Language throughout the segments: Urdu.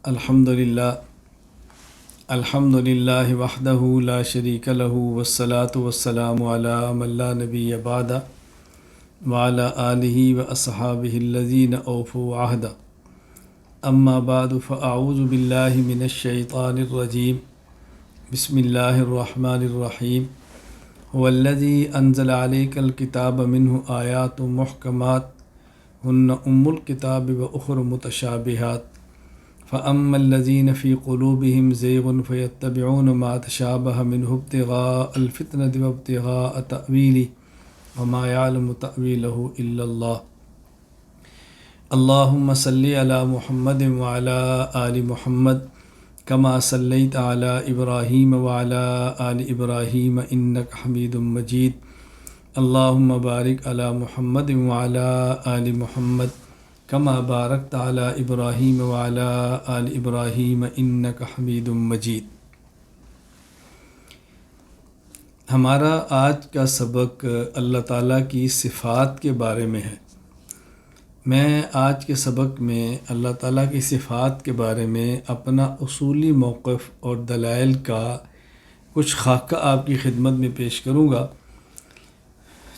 الحمدللہ وحدہ لا شریک لہ والصلاة والسلام علی من لا نبی بعدہ وعلی آلہ واصحابہ الذین اوفوا عہدہ اما بعد فاعوذ باللہ من الشیطان الرجیم بسم اللہ الرحمن الرحیم هو الذی انزل علیک الکتاب منہ آیات محکمات ہن الکتاب واخر متشابہات فأما الذين في قلوبهم زيغ فيتبعون ما تشابه منه ابتغاء الفتنة وابتغاء تأويله وما يعلم تأويله إلا الله اللهم صل على محمد وعلى آل محمد كما صليت على إبراهيم وعلى آل إبراهيم إنك حميد مجيد اللهم بارك على محمد وعلى آل محمد کما بارکت علی ابراہیم وعلی آل ابراہیم انک حمید مجید۔ ہمارا آج کا سبق اللہ تعالیٰ کی صفات کے بارے میں ہے۔ میں آج کے سبق میں اللہ تعالیٰ کی صفات کے بارے میں اپنا اصولی موقف اور دلائل کا کچھ خاکہ آپ کی خدمت میں پیش کروں گا۔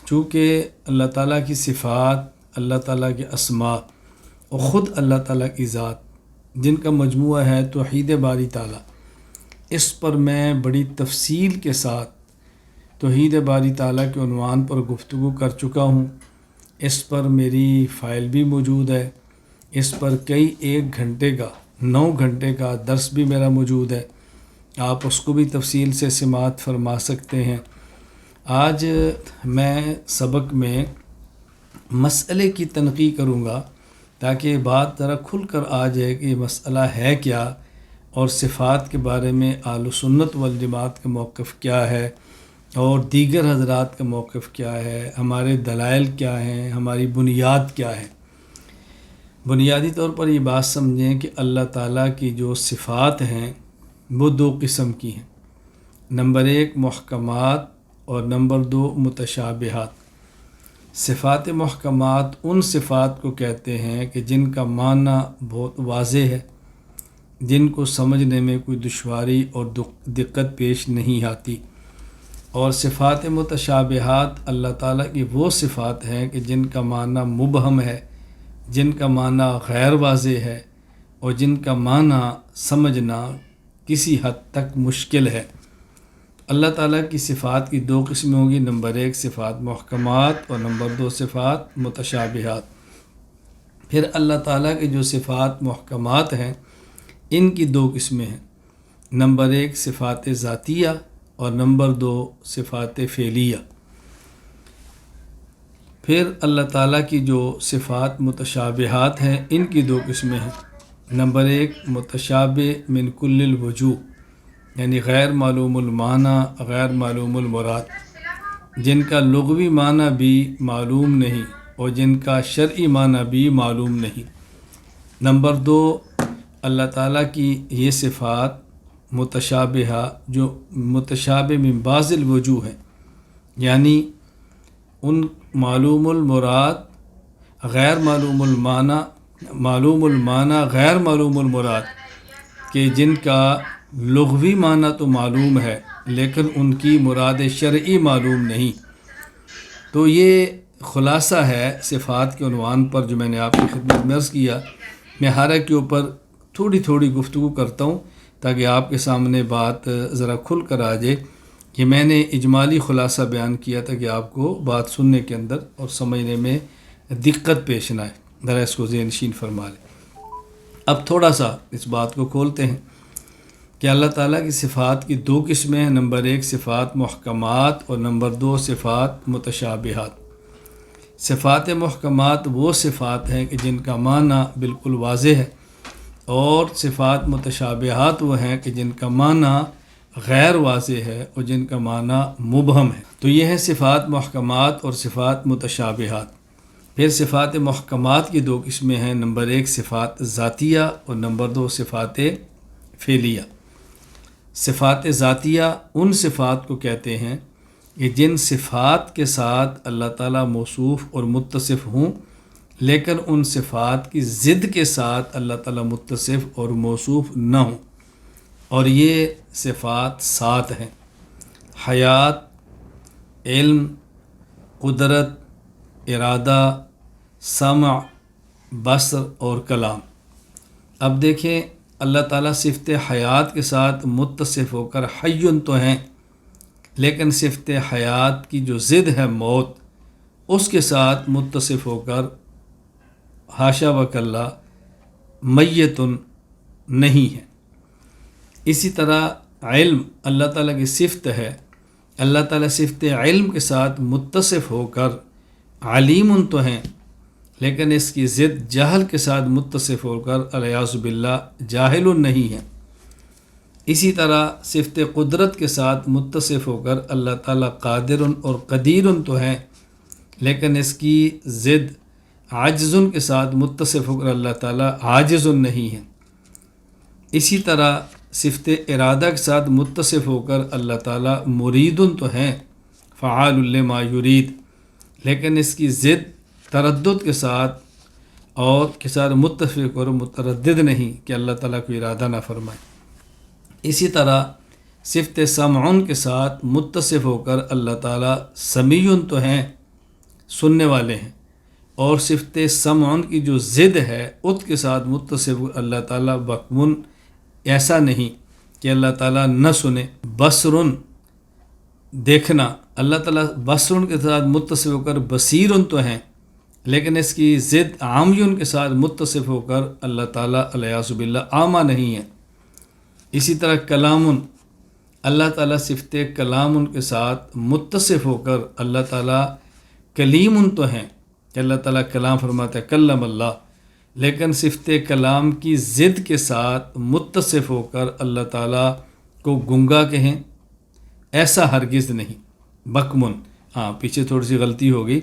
چونکہ اللہ تعالیٰ کی صفات، اللہ تعالیٰ کے اسماء اور خود اللہ تعالیٰ کی ذات جن کا مجموعہ ہے توحید باری تعالیٰ، اس پر میں بڑی تفصیل کے ساتھ توحید باری تعالیٰ کے عنوان پر گفتگو کر چکا ہوں۔ اس پر میری فائل بھی موجود ہے، اس پر کئی 1 گھنٹے کا 9 گھنٹے کا درس بھی میرا موجود ہے، آپ اس کو بھی تفصیل سے سماعت فرما سکتے ہیں۔ آج میں سبق میں مسئلے کی تنقیح کروں گا تاکہ بات ذرا کھل کر آ جائے کہ یہ مسئلہ ہے کیا، اور صفات کے بارے میں اہل سنت والجماعت کا موقف کیا ہے اور دیگر حضرات کا موقف کیا ہے، ہمارے دلائل کیا ہیں، ہماری بنیاد کیا ہے۔ بنیادی طور پر یہ بات سمجھیں کہ اللہ تعالیٰ کی جو صفات ہیں وہ 2 قسم کی ہیں، نمبر 1 محکمات اور نمبر 2 متشابہات۔ صفات محکمات ان صفات کو کہتے ہیں کہ جن کا معنی بہت واضح ہے، جن کو سمجھنے میں کوئی دشواری اور دقت پیش نہیں آتی، اور صفات متشابہات اللہ تعالیٰ کی وہ صفات ہیں کہ جن کا معنی مبہم ہے، جن کا معنی غیر واضح ہے اور جن کا معنی سمجھنا کسی حد تک مشکل ہے۔ اللہ تعالیٰ کی صفات کی 2 قسمیں ہوں گی، نمبر 1 صفات محکمات اور نمبر 2 صفات متشابہات۔ پھر اللہ تعالیٰ کی جو صفات محکمات ہیں ان کی 2 قسمیں ہیں، نمبر 1 صفات ذاتیہ اور نمبر 2 صفات فعلیہ۔ پھر اللہ تعالیٰ کی جو صفات متشابہات ہیں ان کی 2 قسمیں ہیں، نمبر 1 متشابہ من کل الوجوہ، یعنی غیر معلوم المعنی غیر معلوم المراد، جن کا لغوی معنی بھی معلوم نہیں اور جن کا شرعی معنی بھی معلوم نہیں۔ نمبر 2 اللہ تعالیٰ کی یہ صفات متشابہہ جو متشابہ من بعض الوجوہ ہیں، یعنی ان معلوم المراد غیر معلوم المعنی، معلوم المعنی غیر معلوم المراد، کہ جن کا لغوی معنی تو معلوم ہے لیکن ان کی مراد شرعی معلوم نہیں۔ تو یہ خلاصہ ہے صفات کے عنوان پر جو میں نے آپ کی خدمت میں عرض کیا۔ میں ہر ایک کے اوپر تھوڑی تھوڑی گفتگو کرتا ہوں تاکہ آپ کے سامنے بات ذرا کھل کر آ جائے کہ میں نے اجمالی خلاصہ بیان کیا تھا کہ آپ کو بات سننے کے اندر اور سمجھنے میں دقت پیش نہ آئے، ذرا اس کو ذہن نشین فرما لیں۔ اب تھوڑا سا اس بات کو کھولتے ہیں کہ اللہ تعالیٰ کی صفات کی 2 قسمیں ہیں، نمبر 1 صفات محکمات اور نمبر 2 صفات متشابہات۔ صفات محکمات وہ صفات ہیں کہ جن کا معنی بالکل واضح ہے، اور صفات متشابہات وہ ہیں کہ جن کا معنی غیر واضح ہے اور جن کا معنی مبہم ہے۔ تو یہ ہیں صفات محکمات اور صفات متشابہات۔ پھر صفات محکمات کی 2 قسمیں ہیں، نمبر 1 صفات ذاتیہ اور نمبر 2 صفات فعلیہ۔ صفات ذاتیہ ان صفات کو کہتے ہیں کہ جن صفات کے ساتھ اللہ تعالیٰ موصوف اور متصف ہوں لیکن ان صفات کی ضد کے ساتھ اللہ تعالیٰ متصف اور موصوف نہ ہوں، اور یہ صفات 7 ہیں: حیات، علم، قدرت، ارادہ، سمع، بصر اور کلام۔ اب دیکھیں، اللہ تعالیٰ صفت حیات کے ساتھ متصف ہو کر حیٌ تو ہیں، لیکن صفت حیات کی جو ضد ہے موت، اس کے ساتھ متصف ہو کر حاشا وکلا میت نہیں ہے۔ اسی طرح علم اللہ تعالیٰ کی صفت ہے، اللہ تعالیٰ صفت علم کے ساتھ متصف ہو کر علیم تو ہیں، لیکن اس کی ضد جہل کے ساتھ متصف ہو کر الیاذ باللہ جاہل نہیں ہے۔ اسی طرح صفت قدرت کے ساتھ متصف ہو کر اللہ تعالیٰ قادر اور قدیر تو ہیں، لیکن اس کی ضد عاجز کے ساتھ متصف ہو کر اللہ تعالیٰ عاجز نہیں ہے۔ اسی طرح صفت ارادہ کے ساتھ متصف ہو کر اللہ تعالیٰ مرید تو ہیں، فعال لما یرید، لیکن اس کی ضد تردد کے ساتھ متفق اور متردد نہیں کہ اللہ تعالیٰ کو ارادہ نہ فرمائے۔ اسی طرح صفت سمعن کے ساتھ متصف ہو کر اللہ تعالیٰ سمیع تو ہیں، سننے والے ہیں، اور صفت سمعن کی جو ضد ہے اس کے ساتھ متصف اللہ تعالیٰ بکمن، ایسا نہیں کہ اللہ تعالیٰ نہ سنے۔ بصرن، دیکھنا، اللہ تعالیٰ بصرن کے ساتھ متصف ہو کر بصیر تو ہیں، لیکن اس کی ضد عامی کے ساتھ متصف ہو کر اللہ تعالیٰ الیاذ باللہ عامہ نہیں ہے۔ اسی طرح کلام، اللہ تعالیٰ صفت کلام کے ساتھ متصف ہو کر اللہ تعالیٰ کلیم تو ہیں کہ اللہ تعالیٰ کلام فرماتا ہے کلم اللہ، لیکن صفت کلام کی ضد کے ساتھ متصف ہو کر اللہ تعالیٰ کو گنگا کہیں، ایسا ہرگز نہیں۔ بکمن، پیچھے تھوڑی سی غلطی ہو گئی،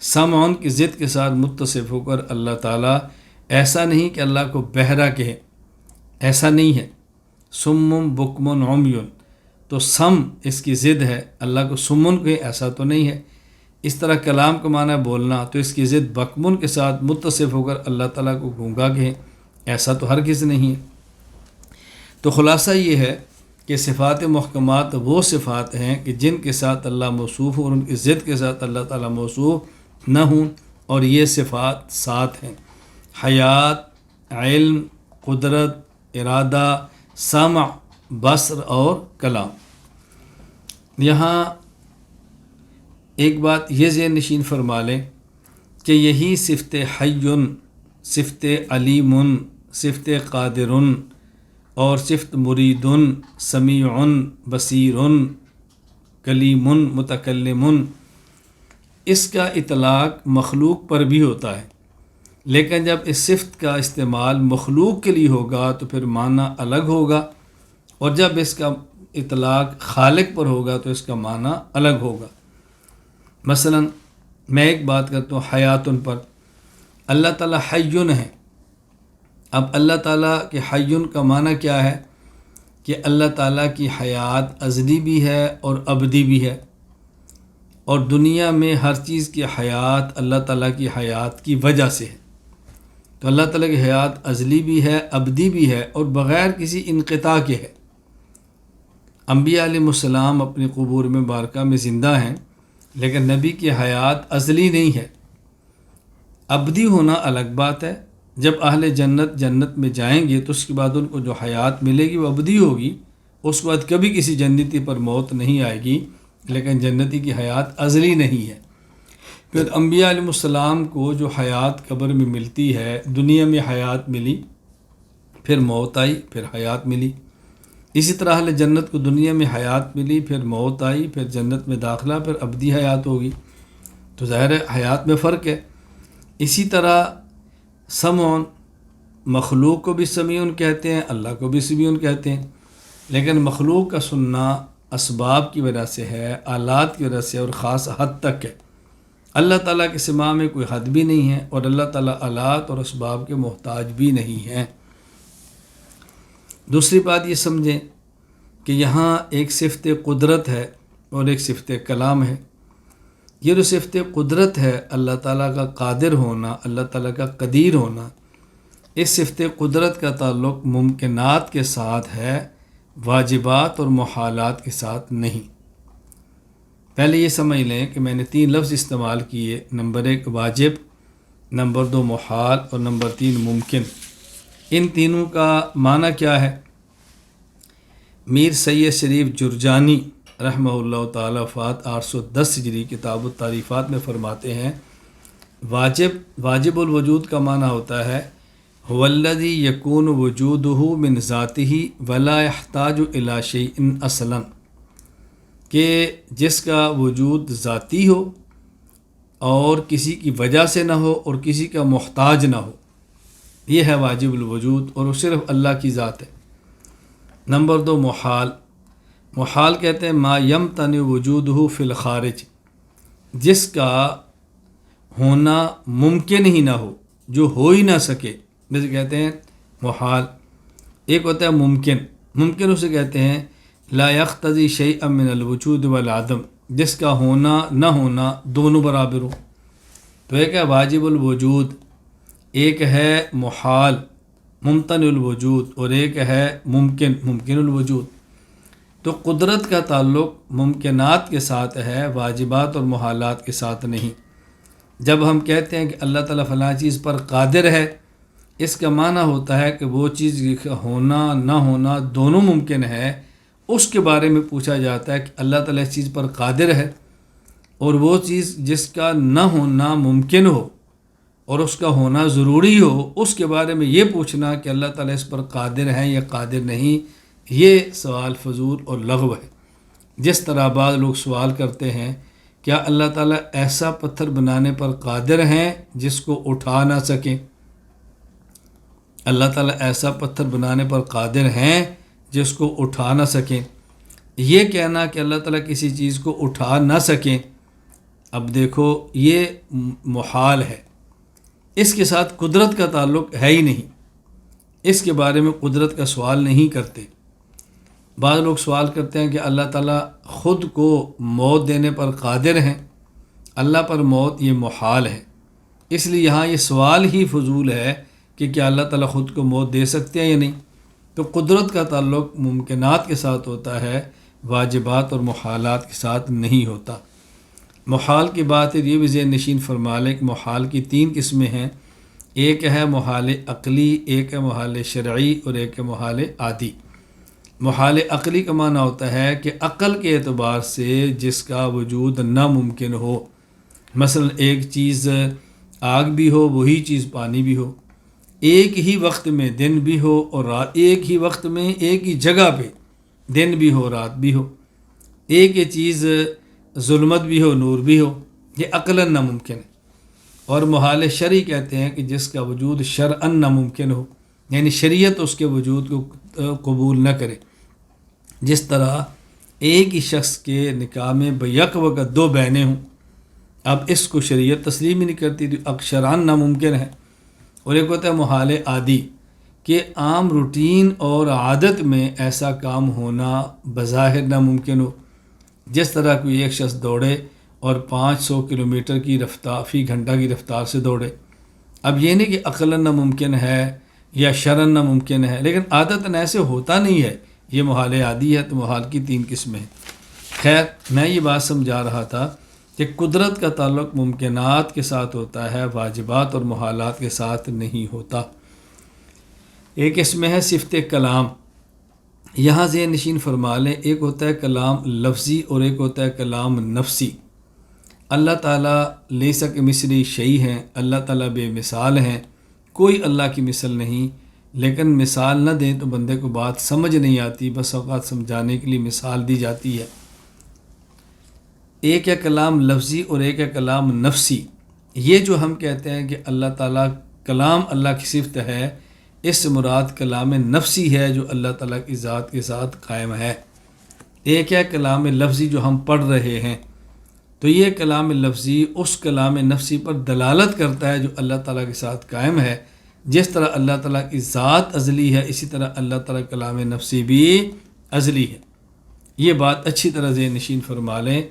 سمعن کی ضد کے ساتھ متصف ہو کر اللہ تعالیٰ ایسا نہیں کہ اللہ کو بہرا کہے، ایسا نہیں ہے۔ سمم بکمن عمیون، تو سم اس کی ضد ہے، اللہ کو سمن کہے، ایسا تو نہیں ہے۔ اس طرح کلام کا معنی بولنا، تو اس کی ضد بکمن کے ساتھ متصف ہو کر اللہ تعالیٰ کو گونگا کہے، ایسا تو ہرگز نہیں ہے۔ تو خلاصہ یہ ہے کہ صفات محکمات وہ صفات ہیں کہ جن کے ساتھ اللہ موصوف ہو اور ان کی ضد کے ساتھ اللہ تعالیٰ موصوف نہ ہوں، اور یہ صفات 7 ہیں: حیات، علم، قدرت، ارادہ، سمع، بصر اور کلام۔ یہاں ایک بات یہ ذہن نشین فرما لیں کہ یہی صفت حیٌ، صفت علیم، صفت قادر اور صفت مرید، سمیع، بصیر، کلیم، متکلم، اس کا اطلاق مخلوق پر بھی ہوتا ہے، لیکن جب اس صفت کا استعمال مخلوق کے لیے ہوگا تو پھر معنی الگ ہوگا، اور جب اس کا اطلاق خالق پر ہوگا تو اس کا معنی الگ ہوگا۔ مثلا میں ایک بات کرتا ہوں حیاتن پر، اللہ تعالیٰ حیٌ ہے۔ اب اللہ تعالیٰ کے حیٌ کا معنی کیا ہے کہ اللہ تعالیٰ کی حیات ازلی بھی ہے اور ابدی بھی ہے، اور دنیا میں ہر چیز کی حیات اللہ تعالیٰ کی حیات کی وجہ سے ہے۔ تو اللہ تعالیٰ کی حیات ازلی بھی ہے، ابدی بھی ہے، اور بغیر کسی انقطاع کے ہے۔ انبیاء علیہ السلام اپنی قبور میں بارکہ میں زندہ ہیں، لیکن نبی کی حیات ازلی نہیں ہے۔ ابدی ہونا الگ بات ہے، جب اہل جنت میں جائیں گے تو اس کے بعد ان کو جو حیات ملے گی وہ ابدی ہوگی، اس کے بعد کبھی کسی جنتی پر موت نہیں آئے گی، لیکن جنتی کی حیات ازلی نہیں ہے۔ پھر انبیاء علیہ السلام کو جو حیات قبر میں ملتی ہے، دنیا میں حیات ملی، پھر موت آئی، پھر حیات ملی۔ اسی طرح اہل جنت کو دنیا میں حیات ملی، پھر موت آئی، پھر جنت میں داخلہ، پھر ابدی حیات ہوگی۔ تو ظاہر ہے حیات میں فرق ہے۔ اسی طرح سمعن، مخلوق کو بھی سمیع کہتے ہیں، اللہ کو بھی سمیع کہتے ہیں، لیکن مخلوق کا سننا اسباب کی وجہ سے ہے، آلات کی وجہ سے، اور خاص حد تک ہے۔ اللہ تعالیٰ کے سماع میں کوئی حد بھی نہیں ہے، اور اللہ تعالیٰ آلات اور اسباب کے محتاج بھی نہیں ہیں۔ دوسری بات یہ سمجھیں کہ یہاں ایک صفت قدرت ہے اور ایک صفت کلام ہے۔ یہ جو صفت قدرت ہے، اللہ تعالیٰ کا قادر ہونا، اللہ تعالیٰ کا قدیر ہونا، اس صفت قدرت کا تعلق ممکنات کے ساتھ ہے، واجبات اور محالات کے ساتھ نہیں۔ پہلے یہ سمجھ لیں کہ میں نے 3 لفظ استعمال کیے، نمبر 1 واجب، نمبر 2 محال اور نمبر 3 ممکن۔ ان تینوں کا معنی کیا ہے؟ میر سید شریف جرجانی رحمہ اللہ تعالیٰ وفات 810 ہجری کتاب التعریفات میں فرماتے ہیں، واجب الوجود کا معنی ہوتا ہے هو الذی یکون وجودہ من ذاتہ ولا یحتاج الی شیء اصلا، کہ جس کا وجود ذاتی ہو اور کسی کی وجہ سے نہ ہو اور کسی کا محتاج نہ ہو، یہ ہے واجب الوجود، اور وہ صرف اللہ کی ذات ہے۔ نمبر 2 محال۔ محال کہتے ہیں ما یمتنع وجودہ فی الخارج، جس کا ہونا ممکن ہی نہ ہو، جو ہو ہی نہ سکے، جیسے کہتے ہیں محال۔ ایک ہوتا ہے ممکن، ممکن اسے کہتے ہیں لا یقتضی شیئا من الوجود والعدم، جس کا ہونا نہ ہونا دونوں برابر ہو۔ تو ایک ہے واجب الوجود، ایک ہے محال ممتنع الوجود، اور ایک ہے ممکن الوجود۔ تو قدرت کا تعلق ممکنات کے ساتھ ہے، واجبات اور محالات کے ساتھ نہیں۔ جب ہم کہتے ہیں کہ اللہ تعالیٰ فلاں چیز پر قادر ہے، اس کا معنی ہوتا ہے کہ وہ چیز کا ہونا نہ ہونا دونوں ممکن ہے۔ اس کے بارے میں پوچھا جاتا ہے کہ اللہ تعالیٰ اس چیز پر قادر ہے، اور وہ چیز جس کا نہ ہونا ممکن ہو اور اس کا ہونا ضروری ہو، اس کے بارے میں یہ پوچھنا کہ اللہ تعالیٰ اس پر قادر ہیں یا قادر نہیں، یہ سوال فضول اور لغو ہے۔ جس طرح بعض لوگ سوال کرتے ہیں کیا اللہ تعالیٰ ایسا پتھر بنانے پر قادر ہیں جس کو اٹھا نہ سکیں؟ اللہ تعالیٰ ایسا پتھر بنانے پر قادر ہیں جس کو اٹھا نہ سکیں۔ یہ کہنا کہ اللہ تعالیٰ کسی چیز کو اٹھا نہ سکیں، اب دیکھو یہ محال ہے، اس کے ساتھ قدرت کا تعلق ہے ہی نہیں، اس کے بارے میں قدرت کا سوال نہیں کرتے۔ بعض لوگ سوال کرتے ہیں کہ اللہ تعالیٰ خود کو موت دینے پر قادر ہیں، اللہ پر موت یہ محال ہے، اس لیے یہاں یہ سوال ہی فضول ہے کہ کیا اللہ تعالیٰ خود کو موت دے سکتے ہیں یا نہیں۔ تو قدرت کا تعلق ممکنات کے ساتھ ہوتا ہے، واجبات اور محالات کے ساتھ نہیں ہوتا۔ محال کی بات ہے، یہ بھی ذہن نشین فرما لیں کہ محال کی 3 قسمیں ہیں، ایک ہے محال عقلی، ایک ہے محال شرعی اور ایک ہے محال عادی۔ محال عقلی کا معنی ہوتا ہے کہ عقل کے اعتبار سے جس کا وجود ناممکن ہو، مثلا ایک چیز آگ بھی ہو، وہی چیز پانی بھی ہو، ایک ہی وقت میں دن بھی ہو اور رات، ایک ہی وقت میں ایک ہی جگہ پہ دن بھی ہو رات بھی ہو، ایک ہی چیز ظلمت بھی ہو نور بھی ہو، یہ عقلاً ناممکن ہے۔ اور محال شرعی کہتے ہیں کہ جس کا وجود شرعاً ناممکن ہو، یعنی شریعت اس کے وجود کو قبول نہ کرے۔ جس طرح ایک ہی شخص کے نکاح میں بیک وقت 2 بہنیں ہوں، اب اس کو شریعت تسلیم ہی نہیں کرتی، تو شرعاً ناممکن ہے۔ اور ایک ہوتا ہے محال عادی، کہ عام روٹین اور عادت میں ایسا کام ہونا بظاہر ناممکن ہو، جس طرح کوئی ایک شخص دوڑے اور 500 کلومیٹر کی رفتار فی گھنٹہ کی رفتار سے دوڑے۔ اب یہ نہیں کہ عقلاً ناممکن ہے یا شرعاً ناممکن ہے، لیکن عادتاً ایسے ہوتا نہیں ہے، یہ محال عادی ہے۔ تو محال کی 3 قسمیں ہیں۔ خیر، میں یہ بات سمجھا رہا تھا کہ قدرت کا تعلق ممکنات کے ساتھ ہوتا ہے، واجبات اور محالات کے ساتھ نہیں ہوتا۔ ایک اس میں ہے صفت کلام، یہاں ذہن نشین فرما لیں، ایک ہوتا ہے کلام لفظی اور ایک ہوتا ہے کلام نفسی۔ اللہ تعالیٰ لیس کمثلہ شیء ہیں، اللہ تعالیٰ بے مثال ہیں، کوئی اللہ کی مثل نہیں، لیکن مثال نہ دیں تو بندے کو بات سمجھ نہیں آتی، بس اوقات سمجھانے کے لیے مثال دی جاتی ہے۔ ایک ہے کلام لفظی اور ایک ہے کلام نفسی۔ یہ جو ہم کہتے ہیں کہ اللہ تعالیٰ کلام اللہ کی صفت ہے، اس سے مراد کلام نفسی ہے جو اللہ تعالیٰ کی ذات کے ساتھ قائم ہے۔ ایک ہے کلام لفظی جو ہم پڑھ رہے ہیں، تو یہ کلام لفظی اس کلام نفسی پر دلالت کرتا ہے جو اللہ تعالیٰ کے ساتھ قائم ہے۔ جس طرح اللہ تعالیٰ کی ذات ازلی ہے، اسی طرح اللہ تعالیٰ کلام نفسی بھی ازلی ہے۔ یہ بات اچھی طرح ذہن نشین فرما لیں۔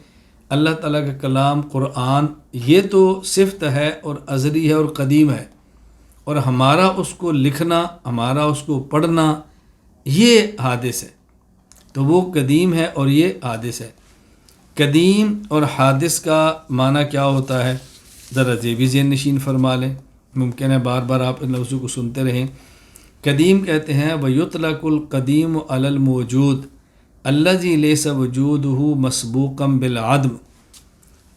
اللہ تعالیٰ کا کلام قرآن یہ تو صفت ہے اور ازلی ہے اور قدیم ہے، اور ہمارا اس کو لکھنا، ہمارا اس کو پڑھنا یہ حادث ہے، تو وہ قدیم ہے اور یہ حادث ہے۔ قدیم اور حادث کا معنی کیا ہوتا ہے، ذرا یہ بھی ذہن نشین فرما لیں، ممکن ہے بار بار آپ ان لفظوں کو سنتے رہیں۔ قدیم کہتے ہیں وَيُطْلَقُ الْقَدِيمُ عَلَى الْمَوْجُودِ الَّذِي لَيْسَ وُجُودُهُ مَسْبُوقًا بِالْعَدْمِ،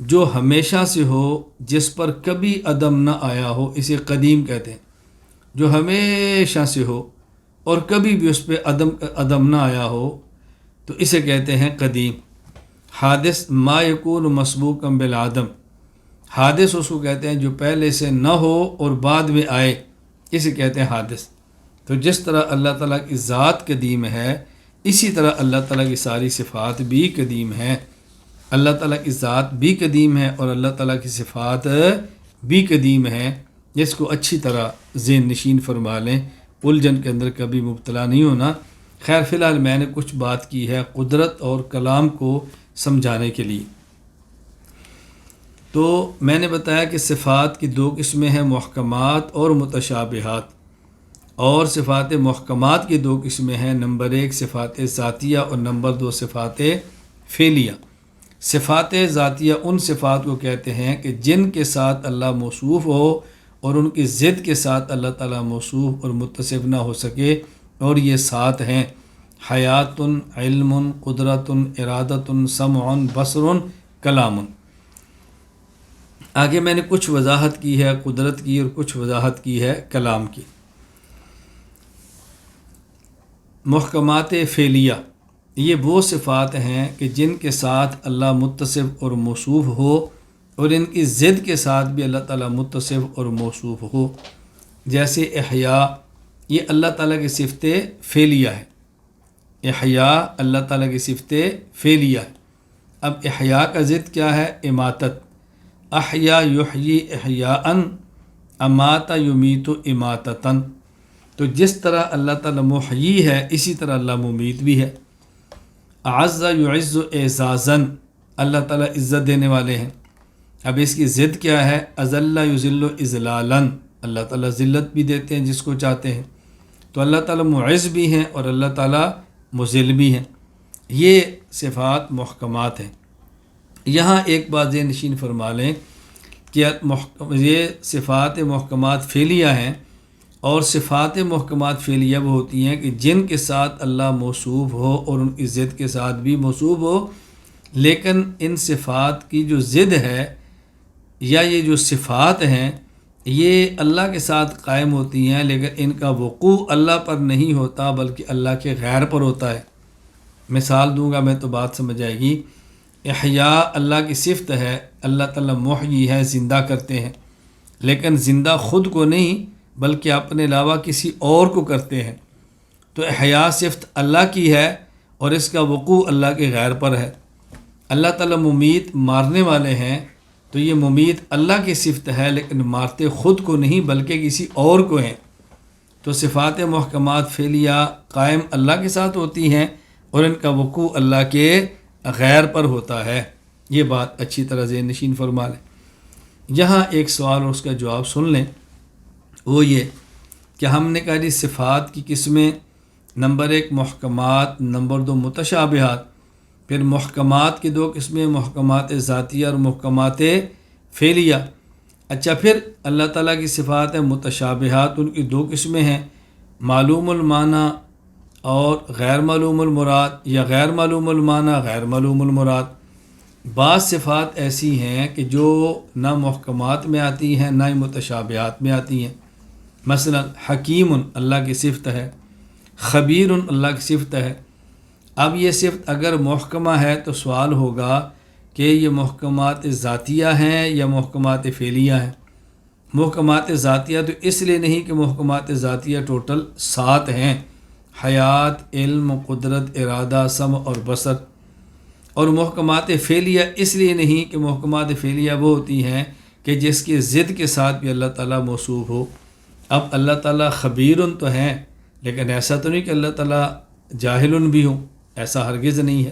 جو ہمیشہ سے ہو، جس پر کبھی عدم نہ آیا ہو، اسے قدیم کہتے ہیں۔ جو ہمیشہ سے ہو اور کبھی بھی اس پہ عدم نہ آیا ہو تو اسے کہتے ہیں قدیم۔ حادث ما یکون مسبوقا بالعدم، حادث اس کو کہتے ہیں جو پہلے سے نہ ہو اور بعد میں آئے، اسے کہتے ہیں حادث۔ تو جس طرح اللہ تعالیٰ کی ذات قدیم ہے، اسی طرح اللہ تعالیٰ کی ساری صفات بھی قدیم ہیں۔ اللہ تعالیٰ کی ذات بھی قدیم ہے اور اللہ تعالیٰ کی صفات بھی قدیم ہیں، جس کو اچھی طرح ذہن نشین فرما لیں، الجھن کے اندر کبھی مبتلا نہیں ہونا۔ خیر فی الحال میں نے کچھ بات کی ہے قدرت اور کلام کو سمجھانے کے لیے۔ تو میں نے بتایا کہ صفات کی دو قسمیں ہیں، محکمات اور متشابہات، اور صفات محکمات کی دو قسمیں ہیں، نمبر 1 صفات ذاتیہ اور نمبر 2 صفات فعلیہ۔ صفات ذاتیہ ان صفات کو کہتے ہیں کہ جن کے ساتھ اللہ موصوف ہو اور ان کی ضد کے ساتھ اللہ تعالیٰ موصوف اور متصف نہ ہو سکے، اور یہ 7 ہیں: حیات، علم، قدرت، ارادت، سمع، بصر، کلام۔ آگے میں نے کچھ وضاحت کی ہے قدرت کی اور کچھ وضاحت کی ہے کلام کی۔ محکمات فعلیہ یہ وہ صفات ہیں کہ جن کے ساتھ اللہ متصف اور موصوف ہو اور ان کی ضد کے ساتھ بھی اللہ تعالیٰ متصف اور موصوف ہو، جیسے احیاء، یہ اللہ تعالیٰ کی صفت فعلیہ ہے۔ احیاء اللہ تعالیٰ کی صفت فعلیہ ہے۔ اب احیاء کا ضد کیا ہے؟ اماتت۔ احیا یحیی احیاء، امات یمیت اماتتاً۔ تو جس طرح اللہ تعالیٰ محیی ہے، اسی طرح اللہ ممیت بھی ہے۔ اعز یعز اعزازاً، اللہ تعالیٰ عزت دینے والے ہیں۔ اب اس کی ضد کیا ہے؟ اذل یذل اذلالاً، اللہ تعالیٰ ذلت بھی دیتے ہیں جس کو چاہتے ہیں۔ تو اللہ تعالیٰ معز بھی ہیں اور اللہ تعالیٰ مذل بھی ہیں۔ یہ صفات محکمات ہیں۔ یہاں ایک بات ذہن نشین فرما لیں کہ یہ صفات محکمات فعلیہ ہیں، اور صفات محکمات فعلیہ وہ ہوتی ہیں کہ جن کے ساتھ اللہ موصوف ہو اور ان کی ضد کے ساتھ بھی موصوف ہو، لیکن ان صفات کی جو ضد ہے یا یہ جو صفات ہیں یہ اللہ کے ساتھ قائم ہوتی ہیں، لیکن ان کا وقوع اللہ پر نہیں ہوتا بلکہ اللہ کے غیر پر ہوتا ہے۔ مثال دوں گا میں تو بات سمجھ آئے گی۔ احیاء اللہ کی صفت ہے، اللہ تعالیٰ محیی ہے، زندہ کرتے ہیں، لیکن زندہ خود کو نہیں بلکہ اپنے علاوہ کسی اور کو کرتے ہیں۔ تو احیاء صفت اللہ کی ہے اور اس کا وقوع اللہ کے غیر پر ہے۔ اللہ تعالیٰ ممیت، مارنے والے ہیں، تو یہ ممیت اللہ کی صفت ہے لیکن مارتے خود کو نہیں بلکہ کسی اور کو ہیں۔ تو صفات محکمات فعلیہ قائم اللہ کے ساتھ ہوتی ہیں اور ان کا وقوع اللہ کے غیر پر ہوتا ہے۔ یہ بات اچھی طرح ذہن نشین فرما لیں۔ یہاں ایک سوال اور اس کا جواب سن لیں، وہ یہ کہ ہم نے کہا جی صفات کی قسمیں، نمبر 1 محکمات، نمبر 2 متشابہات، پھر محکمات کی 2 قسمیں، محکمات ذاتیہ اور محکمات فعلیہ۔ اچھا، پھر اللہ تعالیٰ کی صفات ہیں متشابہات، ان کی 2 قسمیں ہیں، معلوم المعنی اور غیر معلوم المراد، یا غیر معلوم المعنی غیر معلوم المراد۔ بعض صفات ایسی ہیں کہ جو نہ محکمات میں آتی ہیں نہ ہی متشابہات میں آتی ہیں۔ مثلا حکیم اللہ کی صفت ہے، خبیر اللہ کی صفت ہے۔ اب یہ صفت اگر محکمہ ہے تو سوال ہوگا کہ یہ محکمات ذاتیہ ہیں یا محکمات فعلیہ ہیں۔ محکمات ذاتیہ تو اس لیے نہیں کہ محکمات ذاتیہ ٹوٹل 7 ہیں: حیات، علم، قدرت، ارادہ، سمع اور بصر۔ اور محکمات فعلیہ اس لیے نہیں کہ محکمات فعلیہ وہ ہوتی ہیں کہ جس کی ضد کے ساتھ بھی اللہ تعالیٰ موصوف ہو۔ اب اللہ تعالیٰ خبیر تو ہیں، لیکن ایسا تو نہیں کہ اللہ تعالیٰ جاہل بھی ہوں، ایسا ہرگز نہیں ہے۔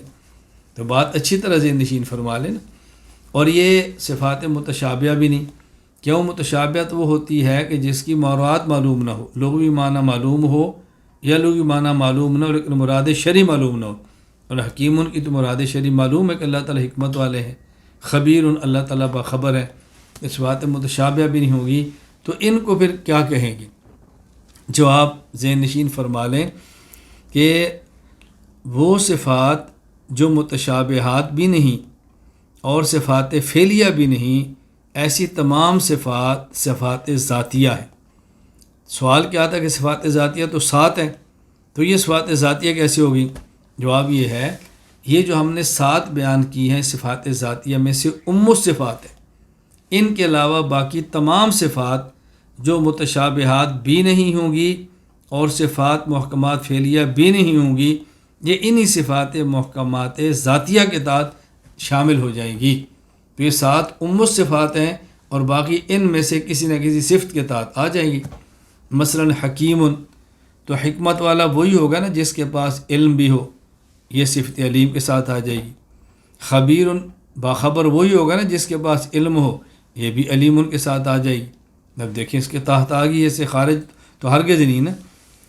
تو بات اچھی طرح ذہن نشین فرما لیں نا۔ اور یہ صفات متشابہہ بھی نہیں۔ کیوں متشابہت وہ ہوتی ہے کہ جس کی مراد معلوم نہ ہو، لغوی معنی معلوم ہو یا لغوی معنی معلوم نہ ہو لیکن مراد شرعی معلوم نہ ہو۔ اور حکیم کی تو مراد شرعی معلوم ہے کہ اللہ تعالیٰ حکمت والے ہیں، خبیر اللہ تعالیٰ باخبر ہے، اس بات متشابہہ بھی نہیں ہوگی، تو ان کو پھر کیا کہیں گے؟ جواب ذہن نشین فرما لیں کہ وہ صفات جو متشابہات بھی نہیں اور صفات فعلیہ بھی نہیں، ایسی تمام صفات صفات ذاتیہ ہیں۔ سوال کیا تھا کہ صفات ذاتیہ تو 7 ہیں، تو یہ صفات ذاتیہ کیسے ہوگی؟ جواب یہ ہے، یہ جو ہم نے 7 بیان کی ہیں صفات ذاتیہ میں سے الصفات ہیں، ان کے علاوہ باقی تمام صفات جو متشابہات بھی نہیں ہوں گی اور صفات محکمات فعلیہ بھی نہیں ہوں گی، یہ انہی صفات محکمات ذاتیہ کے تحت شامل ہو جائیں گی۔ تو یہ 7 الصفات ہیں اور باقی ان میں سے کسی نہ کسی صفت کے تحت آ جائیں گی۔ مثلا حکیم، تو حکمت والا وہی ہوگا نا جس کے پاس علم بھی ہو، یہ صفت علیم کے ساتھ آ جائے گی۔ خبیر، باخبر وہی ہوگا نا جس کے پاس علم ہو، یہ بھی علیم کے ساتھ آ جائے گی۔ اب دیکھیں اس کے تحت آ گئی، اسے خارج تو ہرگز نہیں نا۔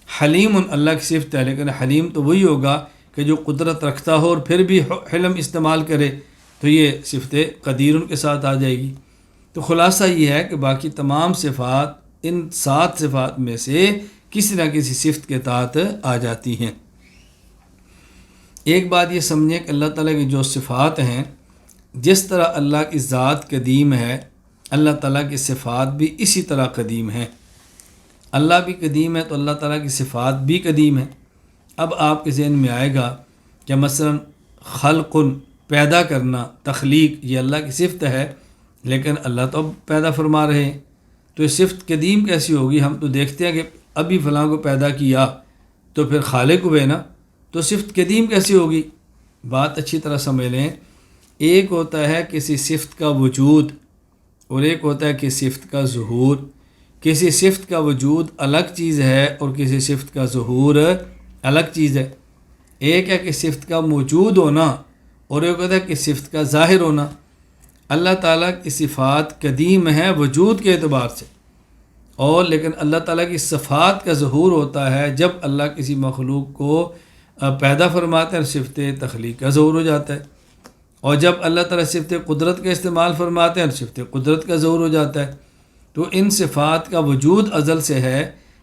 حلیم اللہ کی صفت ہے، لیکن حلیم تو وہی ہوگا کہ جو قدرت رکھتا ہو اور پھر بھی حلم استعمال کرے، تو یہ صفت قدیر کے ساتھ آ جائے گی۔ تو خلاصہ یہ ہے کہ باقی تمام صفات ان 7 صفات میں سے کسی نہ کسی صفت کے تحت آ جاتی ہیں۔ ایک بات یہ سمجھیں کہ اللہ تعالیٰ کی جو صفات ہیں، جس طرح اللہ کی ذات قدیم ہے، اللہ تعالیٰ کی صفات بھی اسی طرح قدیم ہیں۔ اللہ بھی قدیم ہے تو اللہ تعالیٰ کی صفات بھی قدیم ہیں۔ اب آپ کے ذہن میں آئے گا کہ مثلا خلق، پیدا کرنا، تخلیق، یہ اللہ کی صفت ہے، لیکن اللہ تو اب پیدا فرما رہے ہیں، تو یہ صفت قدیم کیسی ہوگی؟ ہم تو دیکھتے ہیں کہ ابھی فلاں کو پیدا کیا تو پھر خالق ہوئے نا، تو صفت قدیم کیسی ہوگی؟ بات اچھی طرح سمجھ لیں، ایک ہوتا ہے کسی صفت کا وجود اور ایک ہوتا ہے کسی صفت کا ظہور۔ کسی صفت کا وجود الگ چیز ہے اور کسی صفت کا ظہور الگ چیز ہے۔ ایک ہے کہ صفت کا موجود ہونا اور ایک ہوتا ہے کہ صفت کا ظاہر ہونا۔ اللہ تعالیٰ کی صفات قدیم ہیں وجود کے اعتبار سے، اور لیکن اللہ تعالیٰ کی صفات کا ظہور ہوتا ہے جب اللہ کسی مخلوق کو پیدا فرماتے ہیں اور صفت تخلیق کا ظہور ہو جاتا ہے، اور جب اللہ تعالیٰ صفت قدرت کا استعمال فرماتے ہیں اور صفت قدرت کا ظہور ہو جاتا ہے۔ تو ان صفات کا وجود ازل سے ہے،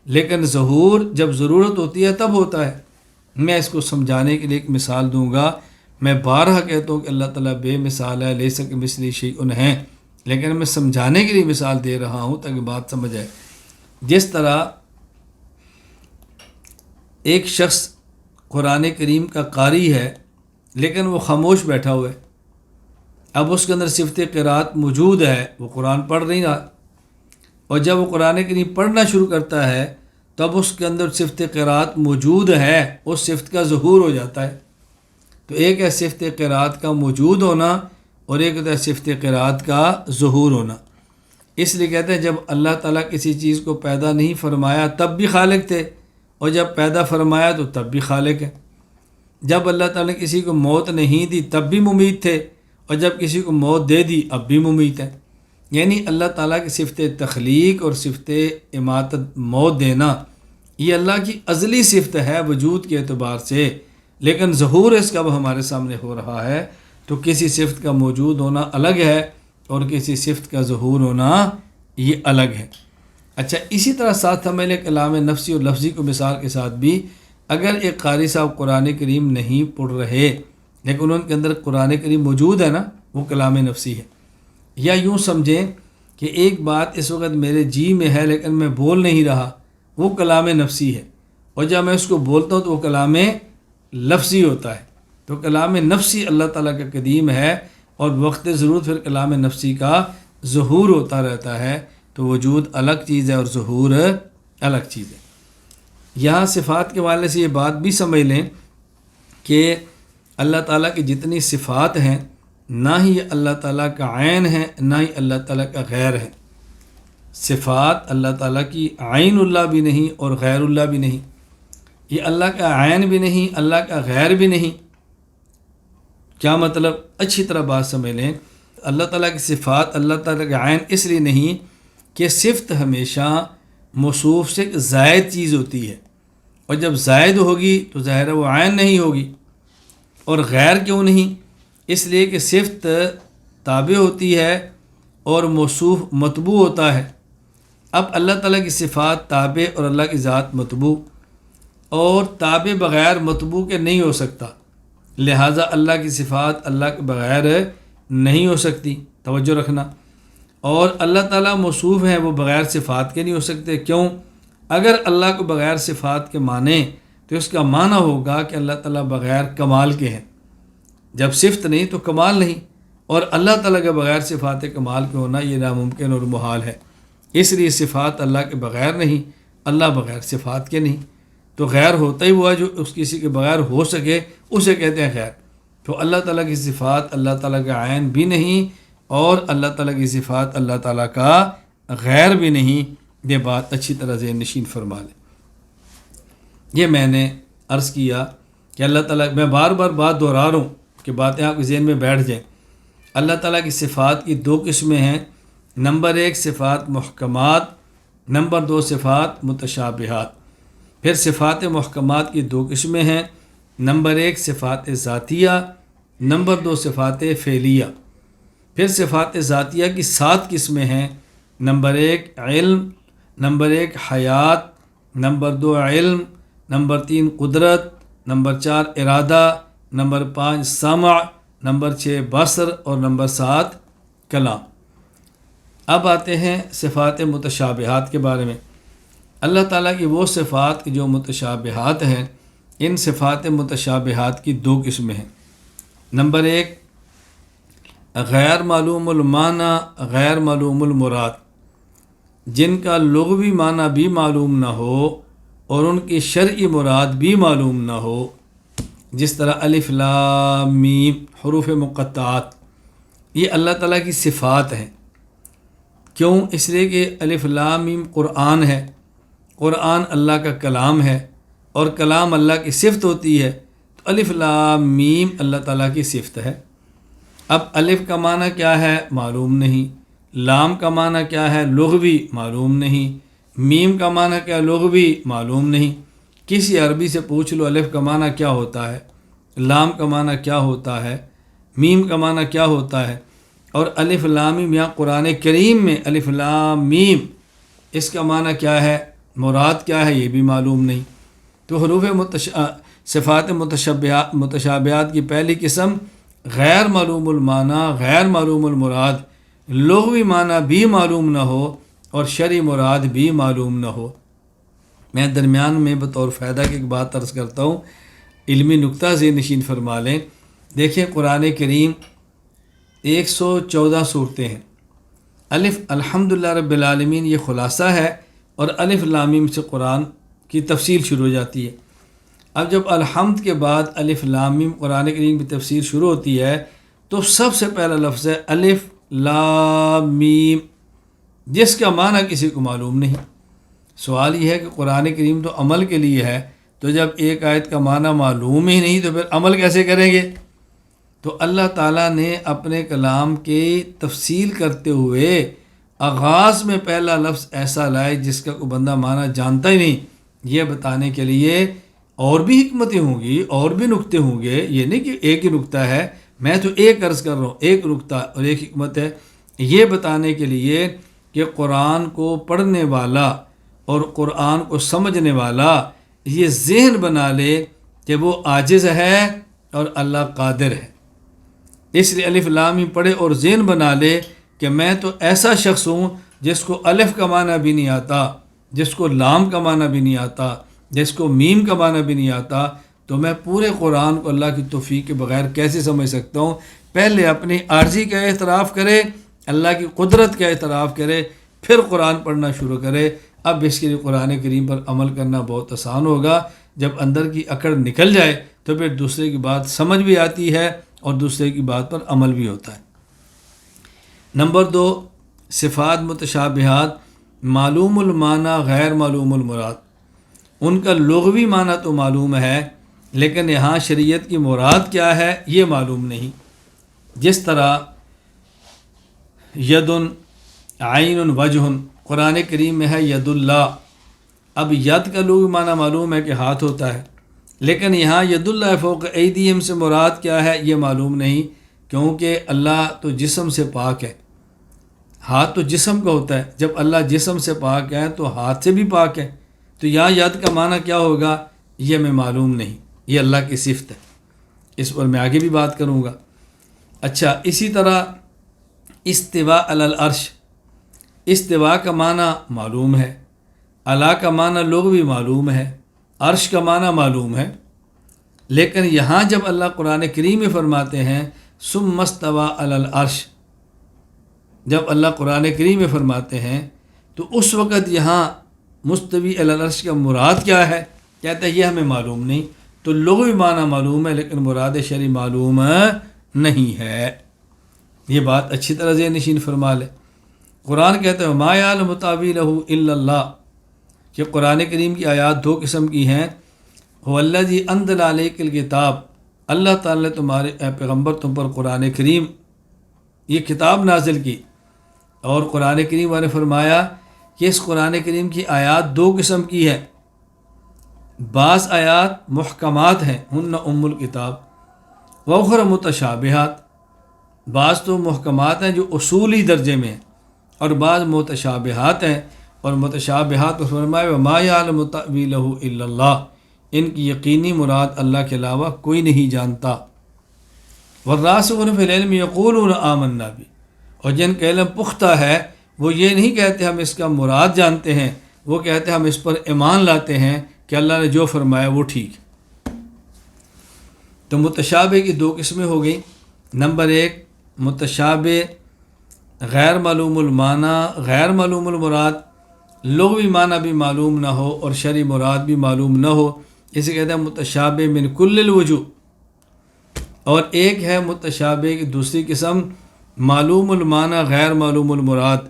لیکن ظہور جب ضرورت ہوتی ہے تب ہوتا ہے۔ میں اس کو سمجھانے کے لیے ایک مثال دوں گا۔ میں بارہا کہتا ہوں کہ اللہ تعالیٰ بے مثال ہے، لیس کمثلہ شیء ہے، لیکن میں سمجھانے کے لیے مثال دے رہا ہوں تاکہ بات سمجھ آئے۔ جس طرح ایک شخص قرآن کریم کا قاری ہے لیکن وہ خاموش بیٹھا ہوا ہے، اب اس کے اندر صفت قرات موجود ہے، وہ قرآن پڑھ نہیں رہا، اور جب وہ قرآن کریم پڑھنا شروع کرتا ہے تب اس کے اندر صفت قرات موجود ہے، اس صفت کا ظہور ہو جاتا ہے۔ تو ایک ہے صفت قرات کا موجود ہونا اور ایک ہوتا ہے صفت قرات کا ظہور ہونا۔ اس لیے کہتے ہیں جب اللہ تعالیٰ کسی چیز کو پیدا نہیں فرمایا تب بھی خالق تھے، اور جب پیدا فرمایا تو تب بھی خالق ہے۔ جب اللہ تعالیٰ نے کسی کو موت نہیں دی تب بھی ممیت تھے، اور جب کسی کو موت دے دی اب بھی ممیت ہے۔ یعنی اللہ تعالیٰ کی صفت تخلیق اور صفت اماتت موت دینا یہ اللہ کی ازلی صفت ہے وجود کے اعتبار سے، لیکن ظہور اس کا اب ہمارے سامنے ہو رہا ہے، تو کسی صفت کا موجود ہونا الگ ہے اور کسی صفت کا ظہور ہونا یہ الگ ہے۔ اچھا، اسی طرح ساتھ ہمیں کلام نفسی اور لفظی کو مثال کے ساتھ بھی، اگر ایک قاری صاحب قرآن کریم نہیں پڑھ رہے لیکن ان کے اندر قرآن کریم موجود ہے نا، وہ کلام نفسی ہے۔ یا یوں سمجھیں کہ ایک بات اس وقت میرے جی میں ہے لیکن میں بول نہیں رہا، وہ کلام نفسی ہے، اور جب میں اس کو بولتا ہوں تو وہ کلام لفظی ہوتا ہے۔ تو کلام نفسی اللہ تعالیٰ کا قدیم ہے، اور وقت ضرورت پھر کلام نفسی کا ظہور ہوتا رہتا ہے، تو وجود الگ چیز ہے اور ظہور الگ چیز ہے۔ یہاں صفات کے حوالے سے یہ بات بھی سمجھ لیں کہ اللہ تعالیٰ کی جتنی صفات ہیں نہ ہی اللہ تعالیٰ کا عین ہے نہ ہی اللہ تعالیٰ کا غیر ہے۔ صفات اللہ تعالیٰ کی عین اللہ بھی نہیں اور غیر اللہ بھی نہیں، یہ اللہ کا عین بھی نہیں، اللہ کا غیر بھی نہیں۔ کیا مطلب؟ اچھی طرح بات سمجھ لیں۔ اللہ تعالیٰ کی صفات اللہ تعالیٰ کا عین اس لیے نہیں کہ صفت ہمیشہ موصوف سے ایک زائد چیز ہوتی ہے، اور جب زائد ہوگی تو ظاہر ہے وہ عین نہیں ہوگی۔ اور غیر کیوں نہیں؟ اس لیے کہ صفت تابع ہوتی ہے اور موصوف مطبوع ہوتا ہے۔ اب اللہ تعالیٰ کی صفات تابع اور اللہ کی ذات مطبوع، اور تابع بغیر مطبوع کے نہیں ہو سکتا، لہٰذا اللہ کی صفات اللہ کے بغیر نہیں ہو سکتی، توجہ رکھنا۔ اور اللہ تعالیٰ موصوف ہیں، وہ بغیر صفات کے نہیں ہو سکتے۔ کیوں؟ اگر اللہ کو بغیر صفات کے مانیں تو اس کا معنی ہوگا کہ اللہ تعالیٰ بغیر کمال کے ہیں۔ جب صفت نہیں تو کمال نہیں، اور اللہ تعالیٰ کے بغیر صفات کمال کے ہونا یہ ناممکن اور محال ہے۔ اس لیے صفات اللہ کے بغیر نہیں، اللہ بغیر صفات کے نہیں، تو غیر ہوتا ہی ہوا جو اس کسی کے بغیر ہو سکے اسے کہتے ہیں غیر۔ تو اللہ تعالیٰ کی صفات اللہ تعالیٰ کا عین بھی نہیں، اور اللہ تعالیٰ کی صفات اللہ تعالیٰ کا غیر بھی نہیں۔ یہ بات اچھی طرح ذہن نشین فرما لیں۔ یہ میں نے عرض کیا کہ اللہ تعالیٰ، میں بار بار بات دہرا رہا ہوں کہ باتیں آپ کے ذہن میں بیٹھ جائیں۔ اللہ تعالیٰ کی صفات کی دو قسمیں ہیں، نمبر 1 صفات محکمات، نمبر 2 صفات متشابہات۔ پھر صفات محکمات کی دو قسمیں ہیں، نمبر 1 صفات ذاتیہ، نمبر 2 صفات فعلیہ۔ پھر صفات ذاتیہ کی 7 قسمیں ہیں، نمبر 1 علم، نمبر 1 حیات، نمبر 2 علم، نمبر 3 قدرت، نمبر 4 ارادہ، نمبر 5 سمع، نمبر 6 بصر، اور نمبر 7 کلام۔ اب آتے ہیں صفات متشابہات کے بارے میں۔ اللہ تعالیٰ کی وہ صفات جو متشابہات ہیں، ان صفات متشابہات کی دو قسمیں ہیں۔ نمبر 1 غیر معلوم المعنی، غیر معلوم المراد، جن کا لغوی معنی بھی معلوم نہ ہو اور ان کی شرعی مراد بھی معلوم نہ ہو، جس طرح الف لام میم حروف مقطعات، یہ اللہ تعالیٰ کی صفات ہیں۔ کیوں؟ اس لیے کہ الف لام میم قرآن ہے، قرآن اللہ کا کلام ہے، اور کلام اللہ کی صفت ہوتی ہے، تو الف لام میم اللہ تعالیٰ کی صفت ہے۔ اب الف کا معنی کیا ہے معلوم نہیں، لام کا معنی کیا ہے لغوی معلوم نہیں، میم کا معنی کیا لغوی معلوم نہیں۔ کسی عربی سے پوچھ لو الف کا معنی کیا ہوتا ہے، لام کا معنی کیا ہوتا ہے، میم کا معنی کیا ہوتا ہے، اور الف لام میم یہاں قرآن کریم میں الف لام میم اس کا معنی کیا ہے، مراد کیا ہے، یہ بھی معلوم نہیں۔ تو حروف صفات متشابہات کی پہلی قسم غیر معلوم المعنی، غیر معلوم المراد، لغوی معنی بھی معلوم نہ ہو اور شرعی مراد بھی معلوم نہ ہو۔ میں درمیان میں بطور فائدہ کی ایک بات عرض کرتا ہوں، علمی نکتہ ذہن نشین فرما لیں۔ دیکھیں قرآن کریم 114 صورتیں ہیں۔ الف الحمدللہ رب العالمین یہ خلاصہ ہے، اور الف لام میم سے قرآن کی تفصیل شروع ہو جاتی ہے۔ اب جب الحمد کے بعد الف لام میم قرآن کریم کی تفسیر شروع ہوتی ہے تو سب سے پہلا لفظ ہے الف لام میم، جس کا معنی کسی کو معلوم نہیں۔ سوال یہ ہے کہ قرآن کریم تو عمل کے لیے ہے، تو جب ایک آیت کا معنی معلوم ہی نہیں تو پھر عمل کیسے کریں گے؟ تو اللہ تعالیٰ نے اپنے کلام کی تفصیل کرتے ہوئے آغاز میں پہلا لفظ ایسا لائے جس کا کوئی بندہ معنی جانتا ہی نہیں، یہ بتانے کے لیے اور بھی حکمتیں ہوں گی، اور بھی نکتے ہوں گے، یہ نہیں کہ ایک ہی نکتہ ہے، میں تو ایک عرض کر رہا ہوں، ایک نکتہ اور ایک حکمت ہے، یہ بتانے کے لیے کہ قرآن کو پڑھنے والا اور قرآن کو سمجھنے والا یہ ذہن بنا لے کہ وہ عاجز ہے اور اللہ قادر ہے۔ اس لیے الف لام میم پڑھے اور ذہن بنا لے کہ میں تو ایسا شخص ہوں جس کو الف کا معنی بھی نہیں آتا، جس کو لام کا معنی بھی نہیں آتا، جس کو میم کا معنی بھی نہیں آتا، تو میں پورے قرآن کو اللہ کی توفیق کے بغیر کیسے سمجھ سکتا ہوں؟ پہلے اپنی عاجزی کا اعتراف کرے، اللہ کی قدرت کا اعتراف کرے، پھر قرآن پڑھنا شروع کرے۔ اب اس کے لیے قرآن کریم پر عمل کرنا بہت آسان ہوگا۔ جب اندر کی اکڑ نکل جائے تو پھر دوسرے کی بات سمجھ بھی آتی ہے اور دوسرے کی بات پر عمل بھی ہوتا ہے۔ نمبر 2 صفات متشابہات معلوم المعنی غیر معلوم المراد، ان کا لغوی معنی تو معلوم ہے لیکن یہاں شریعت کی مراد کیا ہے یہ معلوم نہیں۔ جس طرح یدن عین وجہ، قرآن کریم میں ہے ید اللہ۔ اب ید کا لغوی معنی معلوم ہے کہ ہاتھ ہوتا ہے، لیکن یہاں ید اللہ فوق ایدیہم سے مراد کیا ہے یہ معلوم نہیں، کیونکہ اللہ تو جسم سے پاک ہے، ہاتھ تو جسم کا ہوتا ہے، جب اللہ جسم سے پاک ہے تو ہاتھ سے بھی پاک ہے، تو یہاں ید کا معنی کیا ہوگا یہ میں معلوم نہیں، یہ اللہ کی صفت ہے، اس پر میں آگے بھی بات کروں گا۔ اچھا، اسی طرح استواء علی العرش، استواء کا معنی معلوم ہے، علی کا معنی لغوی معلوم ہے، عرش کا معنی معلوم ہے، لیکن یہاں جب اللہ قرآن کریم میں فرماتے ہیں ثم استوى علی العرش، جب اللہ قرآن کریم میں فرماتے ہیں تو اس وقت یہاں مستوی علی العرش کا مراد کیا ہے، کہتے ہیں یہ ہمیں معلوم نہیں، تو لغوی معنی معلوم ہے لیکن مراد شرعی معلوم نہیں ہے۔ یہ بات اچھی طرح ذہن نشین فرما لے۔ قرآن کہتا ہے ما یعلم تاویلہ الا اللہ، کہ قرآن کریم کی آیات دو قسم کی ہیں، هو الذی انزل علیک الکتاب، اللہ تعالیٰ نے تمہارے پیغمبر تم پر قرآن کریم یہ کتاب نازل کی، اور قرآن کریم والے فرمایا کہ اس قرآن کریم کی آیات دو قسم کی ہے، بعض آیات محکمات ہیں ہن ام الکتاب وأخر متشابہات، بعض تو محکمات ہیں جو اصولی درجے میں ہیں، اور بعض متشابہات ہیں، اور متشابہات کو فرمایا وما یعلم تأویلہ الا اللہ، ان کی یقینی مراد اللہ کے علاوہ کوئی نہیں جانتا۔ والراسخون فی العلم یقولون آمنا بہ، اور جن کا علم پختہ ہے وہ یہ نہیں کہتے ہم اس کا مراد جانتے ہیں، وہ کہتے ہیں ہم اس پر ایمان لاتے ہیں کہ اللہ نے جو فرمایا وہ ٹھیک ہے۔ تو متشابہ کی دو قسمیں ہو گئیں، نمبر ایک متشابہ غیر معلوم المعنی غیر معلوم المراد، لغوی معنی بھی معلوم نہ ہو اور شرعی مراد بھی معلوم نہ ہو، اسے کہتے ہیں متشابہ من کل الوجوہ۔ اور ایک ہے متشابہ کی دوسری قسم معلوم المعنی غیر معلوم المراد،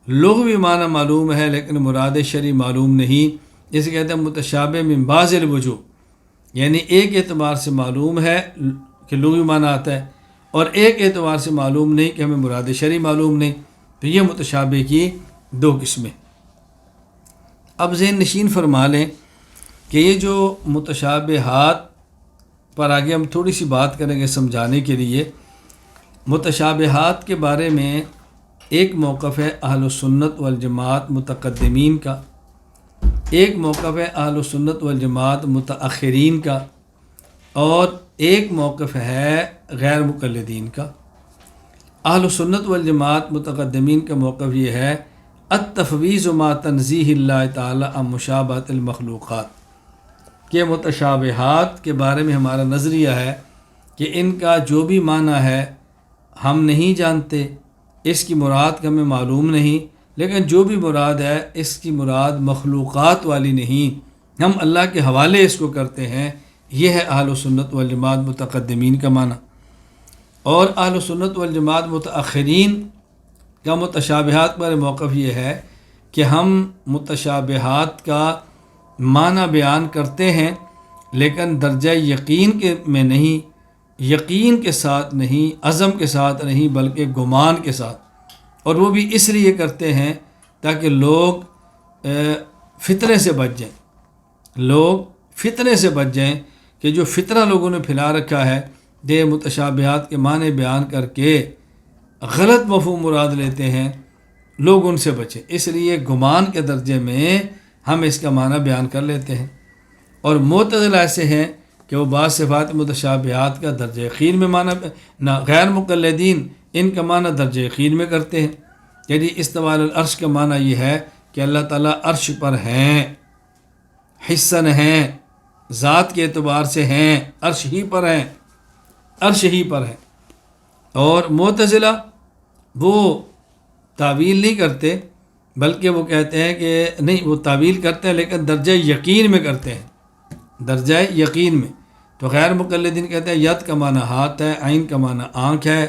لغوی معنی معلوم ہے لیکن مراد شرعی معلوم نہیں، اسے کہتے ہیں متشابہ من بعض الوجوہ، یعنی ایک اعتبار سے معلوم ہے کہ لغوی معنی آتا ہے، اور ایک اعتبار سے معلوم نہیں کہ ہمیں مراد شرعی معلوم نہیں، تو یہ متشابہ کی دو قسمیں۔ اب ذہن نشین فرما لیں کہ یہ جو متشابہات پر آگے ہم تھوڑی سی بات کریں گے سمجھانے کے لیے۔ متشابہات کے بارے میں ایک موقف ہے اہل السنت والجماعت متقدمین کا، ایک موقف ہے اہل السنت والجماعت متأخرین کا، اور ایک موقف ہے غیر مقلدین کا۔ اہل السنت والجماعت متقدمین کا موقف یہ ہے التفویض ما تنزیہ اللہ تعالی عن مشابہۃ المخلوقات، کہ متشابہات کے بارے میں ہمارا نظریہ ہے کہ ان کا جو بھی معنی ہے ہم نہیں جانتے، اس کی مراد کا ہمیں معلوم نہیں، لیکن جو بھی مراد ہے اس کی مراد مخلوقات والی نہیں، ہم اللہ کے حوالے اس کو کرتے ہیں، یہ ہے اہل سنت والجماعت متقدمین کا معنی۔ اور اہل سنت والجماعت متأخرین کا متشابہات پر موقف یہ ہے کہ ہم متشابہات کا معنی بیان کرتے ہیں لیکن درجہ یقین کے میں نہیں، یقین کے ساتھ نہیں، عزم کے ساتھ نہیں، بلکہ گمان کے ساتھ، اور وہ بھی اس لیے کرتے ہیں تاکہ لوگ فطرے سے بچ جائیں، لوگ فتنے سے بچ جائیں کہ جو فطرہ لوگوں نے پھیلا رکھا ہے، یہ متشابہات کے معنی بیان کر کے غلط مفہوم مراد لیتے ہیں، لوگ ان سے بچیں، اس لیے گمان کے درجے میں ہم اس کا معنی بیان کر لیتے ہیں۔ اور معتزلہ ایسے ہیں کہ وہ بعض صفات متشابہات کا درجہ یقین میں معنی نہ، غیر مقلدین ان کا معنی درجہ یقین میں کرتے ہیں، یعنی استواء علی العرش کا معنی یہ ہے کہ اللہ تعالیٰ عرش پر ہیں، حصن ہیں، ذات کے اعتبار سے ہیں، عرش ہی پر ہیں، عرش ہی پر ہیں۔ اور معتزلہ وہ تعویل نہیں کرتے، بلکہ وہ کہتے ہیں کہ نہیں، وہ تعویل کرتے ہیں لیکن درجہ یقین میں کرتے ہیں، درجہ یقین میں۔ تو غیر مقلدین کہتے ہیں ید کا معنی ہاتھ ہے، عین کا معنی آنکھ ہے،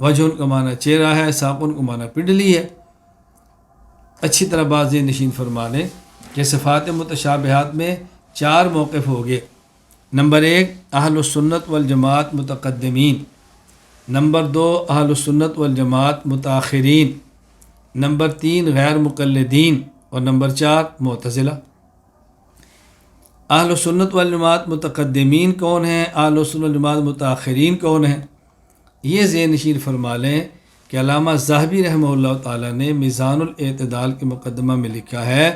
وجہ کا معنی چہرہ ہے، ساقن کا معنی پنڈلی ہے۔ اچھی طرح بات ذہن نشین فرما لیں کہ صفات متشابہات میں 4 موقف ہو گئے۔ نمبر 1 اہل السنت والجماعت متقدمین، نمبر 2 اہل السنت والجماعت متاخرین، نمبر 3 غیر مقلدین، اور نمبر 4 معتزلہ۔ اہل السنت والجماعت متقدمین کون ہیں، اہل السنت والجماعت متاخرین کون ہیں؟ یہ ذہن نشین فرما لیں کہ علامہ ذہبی رحمہ اللہ تعالیٰ نے میزان الاعتدال کے مقدمہ میں لکھا ہے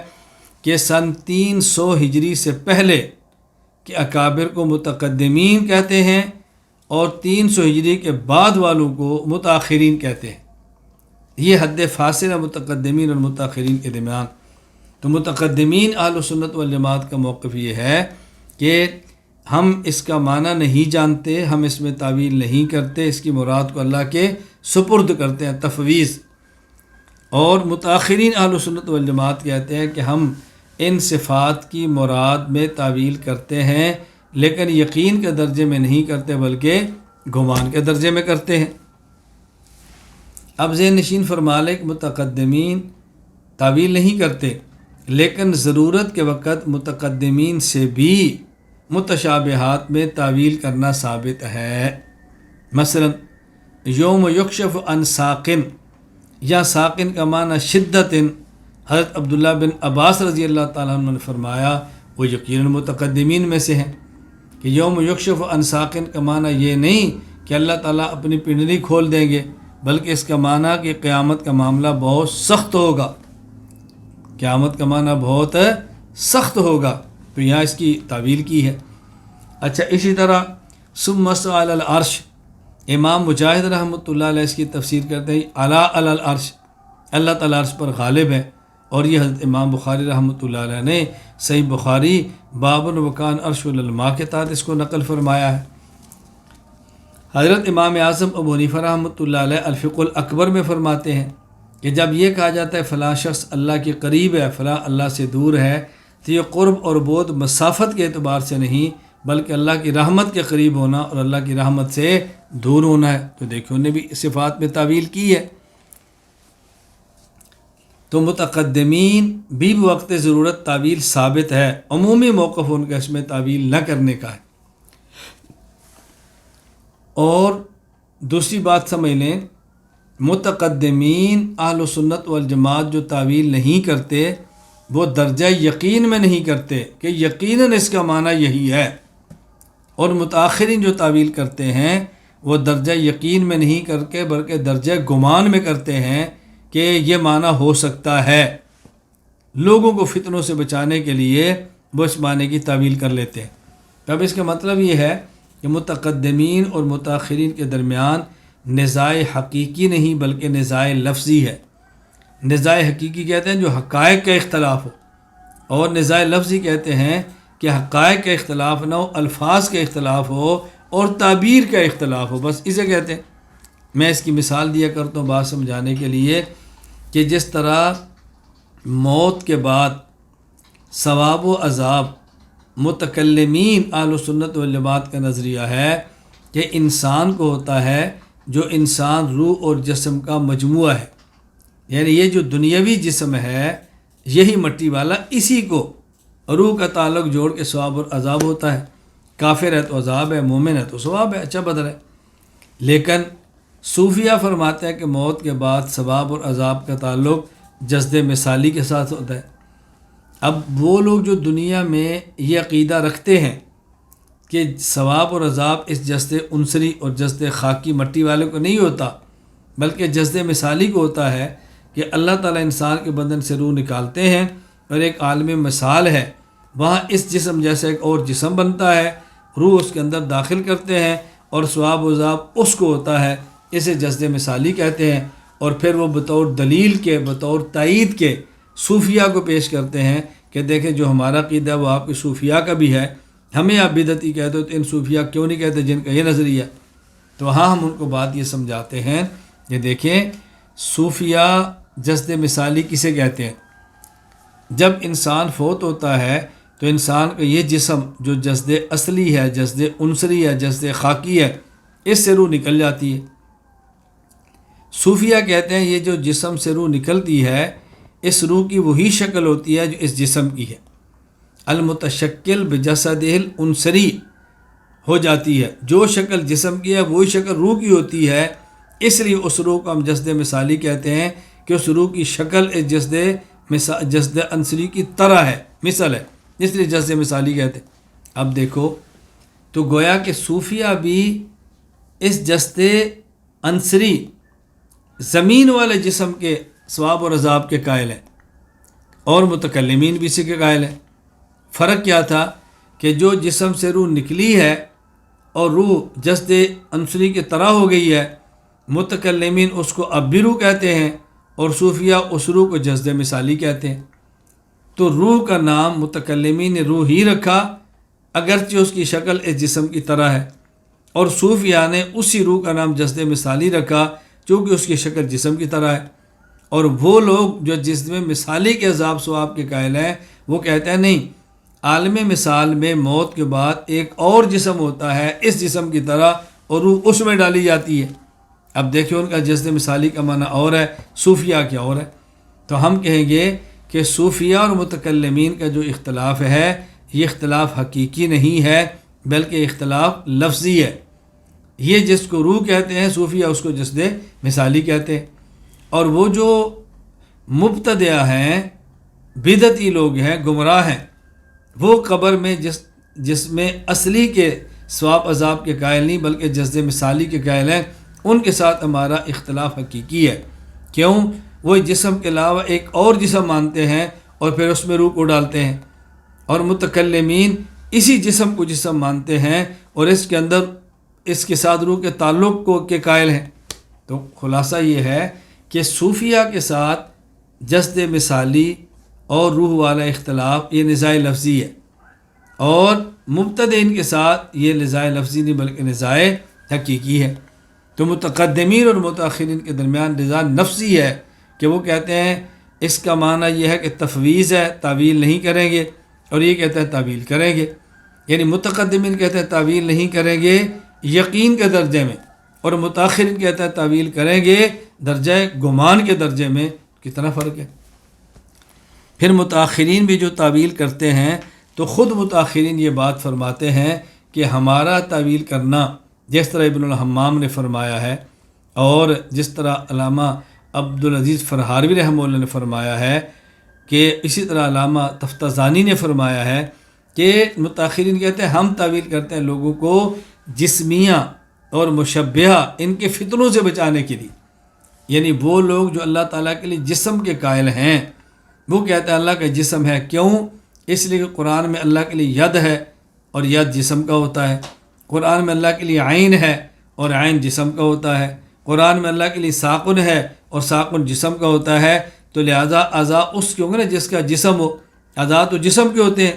کہ سن 300 ہجری سے پہلے کہ اکابر کو متقدمین کہتے ہیں اور 300 ہجری کے بعد والوں کو متاخرین کہتے ہیں۔ یہ حد فاصلہ متقدمین اور متاخرین کے درمیان۔ تو متقدمین اہل سنت والجماعت کا موقف یہ ہے کہ ہم اس کا معنی نہیں جانتے، ہم اس میں تعویل نہیں کرتے، اس کی مراد کو اللہ کے سپرد کرتے ہیں، تفویض۔ اور متاخرین اہل سنت والجماعت کہتے ہیں کہ ہم ان صفات کی مراد میں تعویل کرتے ہیں، لیکن یقین کے درجے میں نہیں کرتے بلکہ گمان کے درجے میں کرتے ہیں۔ اب ذہن نشین فرما لیں کہ متقدمین تعویل نہیں کرتے، لیکن ضرورت کے وقت متقدمین سے بھی متشابہات میں تعویل کرنا ثابت ہے۔ مثلا یوم یکشف عن ساقن، یا ساقن کا معنی شدت، حضرت عبداللہ بن عباس رضی اللہ تعالیٰ عنہ نے فرمایا وہ یقیناً متقدمین میں سے ہیں کہ یوم یکشف عن ساقن کا معنی یہ نہیں کہ اللہ تعالیٰ اپنی پنڈلی کھول دیں گے، بلکہ اس کا معنی کہ قیامت کا معاملہ بہت سخت ہوگا، قیامت کا معنی بہت سخت ہوگا، تو یہاں اس کی تعویل کی ہے۔ اچھا، اسی طرح ثم استوى علی العرش، امام مجاہد رحمۃ اللہ علیہ اس کی تفسیر کرتے ہیں علی العرش، اللہ تعالیٰ عرش پر غالب ہے، اور یہ حضرت امام بخاری رحمۃ اللہ علیہ نے صحیح بخاری باب وکان عرش الماء کے تحت اس کو نقل فرمایا ہے۔ حضرت امام اعظم ابو حنیفہ رحمۃ اللہ علیہ الفقہ الاکبر میں فرماتے ہیں کہ جب یہ کہا جاتا ہے فلاں شخص اللہ کے قریب ہے، فلاں اللہ سے دور ہے، تو یہ قرب اور بعد مسافت کے اعتبار سے نہیں بلکہ اللہ کی رحمت کے قریب ہونا اور اللہ کی رحمت سے دور ہونا ہے۔ تو دیکھو انہیں بھی صفات میں تعویل کی ہے۔ تو متقدمین بھی بوقت ضرورت تعویل ثابت ہے، عمومی موقف ان کا اس میں تعویل نہ کرنے کا ہے۔ اور دوسری بات سمجھ لیں، متقدمین اہل سنت والجماعت جو تعویل نہیں کرتے وہ درجہ یقین میں نہیں کرتے کہ یقیناً اس کا معنی یہی ہے، اور متاخرین جو تعویل کرتے ہیں وہ درجہ یقین میں نہیں کر کے بلکہ درجہ گمان میں کرتے ہیں کہ یہ معنی ہو سکتا ہے۔ لوگوں کو فتنوں سے بچانے کے لیے وہ اس معنی کی تعویل کر لیتے ہیں۔ اب اس کا مطلب یہ ہے کہ متقدمین اور متاخرین کے درمیان نزاع حقیقی نہیں بلکہ نزاع لفظی ہے۔ نزاع حقیقی کہتے ہیں جو حقائق کا اختلاف ہو، اور نزاع لفظی کہتے ہیں کہ حقائق کا اختلاف نہ ہو، الفاظ کا اختلاف ہو اور تعبیر کا اختلاف ہو، بس اسے کہتے ہیں۔ میں اس کی مثال دیا کرتا ہوں بات سمجھانے کے لیے کہ جس طرح موت کے بعد ثواب و عذاب متکلمین اہل سنت والجماعت کا نظریہ ہے کہ انسان کو ہوتا ہے جو انسان روح اور جسم کا مجموعہ ہے، یعنی یہ جو دنیاوی جسم ہے یہی مٹی والا، اسی کو روح کا تعلق جوڑ کے ثواب اور عذاب ہوتا ہے۔ کافر ہے تو عذاب ہے، مومن ہے تو ثواب ہے، اچھا بدل ہے۔ لیکن صوفیہ فرماتے ہیں کہ موت کے بعد ثواب اور عذاب کا تعلق جسد مثالی کے ساتھ ہوتا ہے۔ اب وہ لوگ جو دنیا میں یہ عقیدہ رکھتے ہیں کہ ثواب اور عذاب اس جسد عنصری اور جسد خاکی مٹی والے کو نہیں ہوتا بلکہ جسد مثالی کو ہوتا ہے کہ اللہ تعالیٰ انسان کے بدن سے روح نکالتے ہیں اور ایک عالم مثال ہے، وہاں اس جسم جیسا ایک اور جسم بنتا ہے، روح اس کے اندر داخل کرتے ہیں اور ثواب و عذاب اس کو ہوتا ہے، اسے جسد مثالی کہتے ہیں۔ اور پھر وہ بطور دلیل کے، بطور تائید کے صوفیہ کو پیش کرتے ہیں کہ دیکھیں جو ہمارا عقیدہ ہے وہ آپ کے صوفیہ کا بھی ہے، ہمیں آپ بدعتی کہتے ہو تو ان صوفیہ کیوں نہیں کہتے جن کا یہ نظریہ؟ تو ہاں ہم ان کو بات یہ سمجھاتے ہیں کہ دیکھیں صوفیہ جسد مثالی کسے کہتے ہیں؟ جب انسان فوت ہوتا ہے تو انسان کا یہ جسم جو جسد اصلی ہے، جسد عنصری ہے، جسد خاکی ہے، اس سے روح نکل جاتی ہے۔ صوفیہ کہتے ہیں یہ جو جسم سے روح نکلتی ہے اس روح کی وہی شکل ہوتی ہے جو اس جسم کی ہے، المتشکل بجسدہ العنصری، ہو جاتی ہے۔ جو شکل جسم کی ہے وہی شکل روح کی ہوتی ہے، اس لیے اس روح کو ہم جسد مثالی کہتے ہیں کہ اس روح کی شکل اس جسد عنصری کی طرح ہے، مثل ہے، اس لیے جسد مثالی کہتے ہیں۔ اب دیکھو تو گویا کہ صوفیہ بھی اس جسد عنصری زمین والے جسم کے ثواب اور عذاب کے قائل ہیں، اور متکلمین بھی اسی کے قائل ہیں۔ فرق کیا تھا کہ جو جسم سے روح نکلی ہے اور روح جسد عنصری کی طرح ہو گئی ہے، متکلمین اس کو اب بھی روح کہتے ہیں اور صوفیہ اس روح کو جسد مثالی کہتے ہیں۔ تو روح کا نام متکلمین نے روح ہی رکھا اگرچہ اس کی شکل اس جسم کی طرح ہے، اور صوفیہ نے اسی روح کا نام جسد مثالی رکھا چونکہ اس کی شکل جسم کی طرح ہے۔ اور وہ لوگ جو جسم مثالی کے عذاب ثواب کے قائل ہیں وہ کہتے ہیں نہیں، عالم مثال میں موت کے بعد ایک اور جسم ہوتا ہے اس جسم کی طرح اور روح اس میں ڈالی جاتی ہے۔ اب دیکھیں ان کا جسد مثالی کا معنی اور ہے، صوفیہ کیا اور ہے۔ تو ہم کہیں گے کہ صوفیہ اور متکلمین کا جو اختلاف ہے یہ اختلاف حقیقی نہیں ہے بلکہ اختلاف لفظی ہے۔ یہ جس کو روح کہتے ہیں صوفیہ اس کو جسد مثالی کہتے ہیں، اور وہ جو مبتدع ہیں، بدعتی لوگ ہیں، گمراہ ہیں، وہ قبر میں جس میں اصلی کے ثواب عذاب کے قائل نہیں بلکہ جسد مثالی کے قائل ہیں، ان کے ساتھ ہمارا اختلاف حقیقی ہے۔ کیوں؟ وہ جسم کے علاوہ ایک اور جسم مانتے ہیں اور پھر اس میں روح کو ڈالتے ہیں، اور متکلمین اسی جسم کو جسم مانتے ہیں اور اس کے ساتھ روح کے تعلق کے قائل ہیں۔ تو خلاصہ یہ ہے کہ صوفیہ کے ساتھ جسد مثالی اور روح والا اختلاف یہ نزاع لفظی ہے، اور مبتدئین کے ساتھ یہ نزاع لفظی نہیں بلکہ نزاع حقیقی ہے۔ تو متقدمین اور متاخرین کے درمیان نزاع نفسی ہے کہ وہ کہتے ہیں اس کا معنی یہ ہے کہ تفویض ہے، تعویل نہیں کریں گے، اور یہ کہتے ہیں تعویل کریں گے۔ یعنی متقدمین کہتے ہیں تعویل نہیں کریں گے یقین کے درجے میں، اور متاخرین کہتے ہیں تعویل کریں گے درجہ گمان کے درجے میں۔ کتنا فرق ہے۔ پھر متاخرین بھی جو تعویل کرتے ہیں تو خود متاخرین یہ بات فرماتے ہیں کہ ہمارا تعویل کرنا جس طرح ابن الحمام نے فرمایا ہے اور جس طرح علامہ عبدالعزیز فرہاروی رحمہ اللہ نے فرمایا ہے، کہ اسی طرح علامہ تفتزانی نے فرمایا ہے کہ متاخرین کہتے ہیں ہم تعویل کرتے ہیں لوگوں کو جسمیہ اور مشبہہ ان کے فتنوں سے بچانے کے لیے۔ یعنی وہ لوگ جو اللہ تعالیٰ کے لیے جسم کے قائل ہیں وہ کہتے ہیں اللہ کا جسم ہے، کیوں؟ اس لیے کہ قرآن میں اللہ کے لیے ید ہے اور ید جسم کا ہوتا ہے، قرآن میں اللہ کے لیے عین ہے اور عین جسم کا ہوتا ہے، قرآن میں اللہ کے لیے ساقن ہے اور ساقن جسم کا ہوتا ہے، تو لہٰذا اعضاء اس کے ہوں گے نا جس کا جسم ہو، اعضاء تو جسم کے ہوتے ہیں۔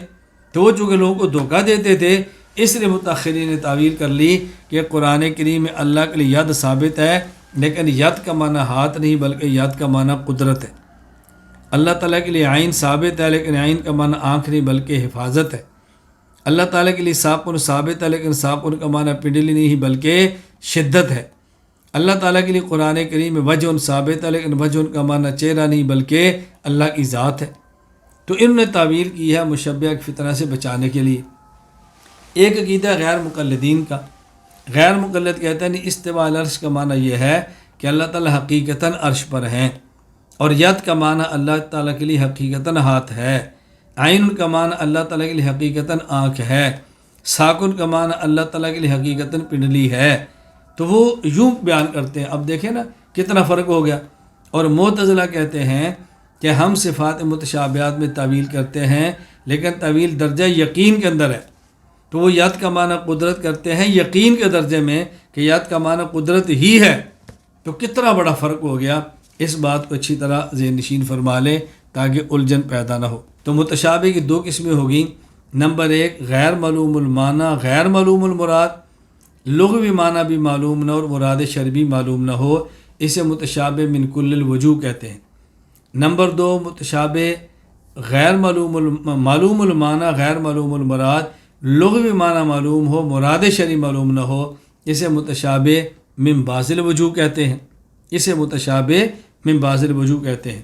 تو وہ چونکہ لوگوں کو دھوکہ دیتے تھے اس لیے متاخرین نے تعویل کر لی کہ قرآن کریم میں اللہ کے لیے ید ثابت ہے، لیکن ید کا معنی ہاتھ نہیں بلکہ ید کا معنی قدرت ہے۔ اللہ تعالیٰ کے لیے عین ثابت ہے لیکن عین کا معنی آنکھ نہیں بلکہ حفاظت ہے۔ اللہ تعالیٰ کے لیے ساقن ثابت ہے لیکن ساقن کا معنی پنڈلی نہیں بلکہ شدت ہے۔ اللہ تعالیٰ کے لیے قرآن کریم میں وجہ ثابت ہے لیکن وجہ کا معنی چہرہ نہیں بلکہ اللہ کی ذات ہے۔ تو انہوں نے تعویل کی ہے مشبہ کی فتنہ سے بچانے کے لیے۔ ایک عقیدہ غیر مقلدین کا، غیر مقلد کہتے ہیں استواء العرش کا معنی یہ ہے کہ اللہ تعالیٰ حقیقتاً عرش پر ہیں، اور ید کا معنی اللہ تعالیٰ کے لیے حقیقتاً ہاتھ ہے، عین کا معنی اللہ تعالیٰ کے لیے حقیقتاً آنکھ ہے، ساکن کا معنی اللہ تعالیٰ کے لیے حقیقتاً پنڈلی ہے۔ تو وہ یوں بیان کرتے ہیں۔ اب دیکھیں نا کتنا فرق ہو گیا۔ اور معتزلہ کہتے ہیں کہ ہم صفات متشابہات میں تعویل کرتے ہیں لیکن تعویل درجہ یقین کے اندر ہے، تو وہ ید کا معنی قدرت کرتے ہیں یقین کے درجے میں کہ ید کا معنی قدرت ہی ہے۔ تو کتنا بڑا فرق ہو گیا، اس بات کو اچھی طرح ذہن نشین فرما لیں تاکہ الجھن پیدا نہ ہو۔ تو متشابہ کی دو قسمیں ہوگیں۔ نمبر ایک غیر معلوم المعنی غیر معلوم المراد، لغوی معنی بھی معلوم نہ اور مراد شرعی معلوم نہ ہو، اسے متشابہ من کل الوجوہ کہتے ہیں۔ نمبر دو متشابہ غیر معلوم المعنی غیر معلوم المراد، لغوی معنی معلوم ہو مراد شرعی معلوم نہ ہو، اسے متشابہ من بعض الوجوہ کہتے ہیں، اسے متشابہ من بعض الوجوہ کہتے ہیں۔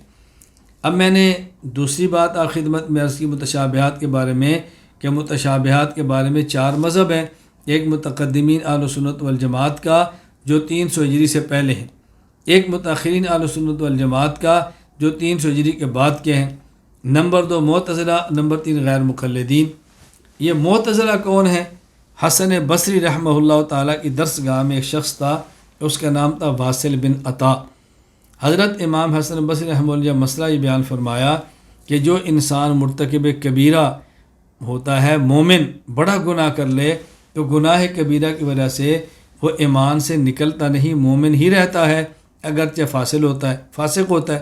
اب میں نے دوسری بات خدمت میں عرض کی متشابہات کے بارے میں کہ متشابہات کے بارے میں 4 مذہب ہیں، ایک متقدمین اہل سنت والجماعت کا جو 300 ہجری سے پہلے ہیں، ایک متاخرین اہل سنت والجماعت کا جو 300 ہجری کے بعد کے ہیں۔ نمبر 2 معتزلہ، نمبر 3 غیر مقلدین۔ یہ معتزلہ کون ہے؟ حسن بصری رحمہ اللہ تعالیٰ کی درسگاہ میں ایک شخص تھا، اس کا نام تھا واصل بن عطا۔ حضرت امام حسن بصری رحمہ اللہ مسئلہ یہ بیان فرمایا کہ جو انسان مرتکب کبیرہ ہوتا ہے، مومن بڑا گناہ کر لے تو گناہ کبیرہ کی وجہ سے وہ ایمان سے نکلتا نہیں، مومن ہی رہتا ہے، اگرچہ فاسق ہوتا ہے۔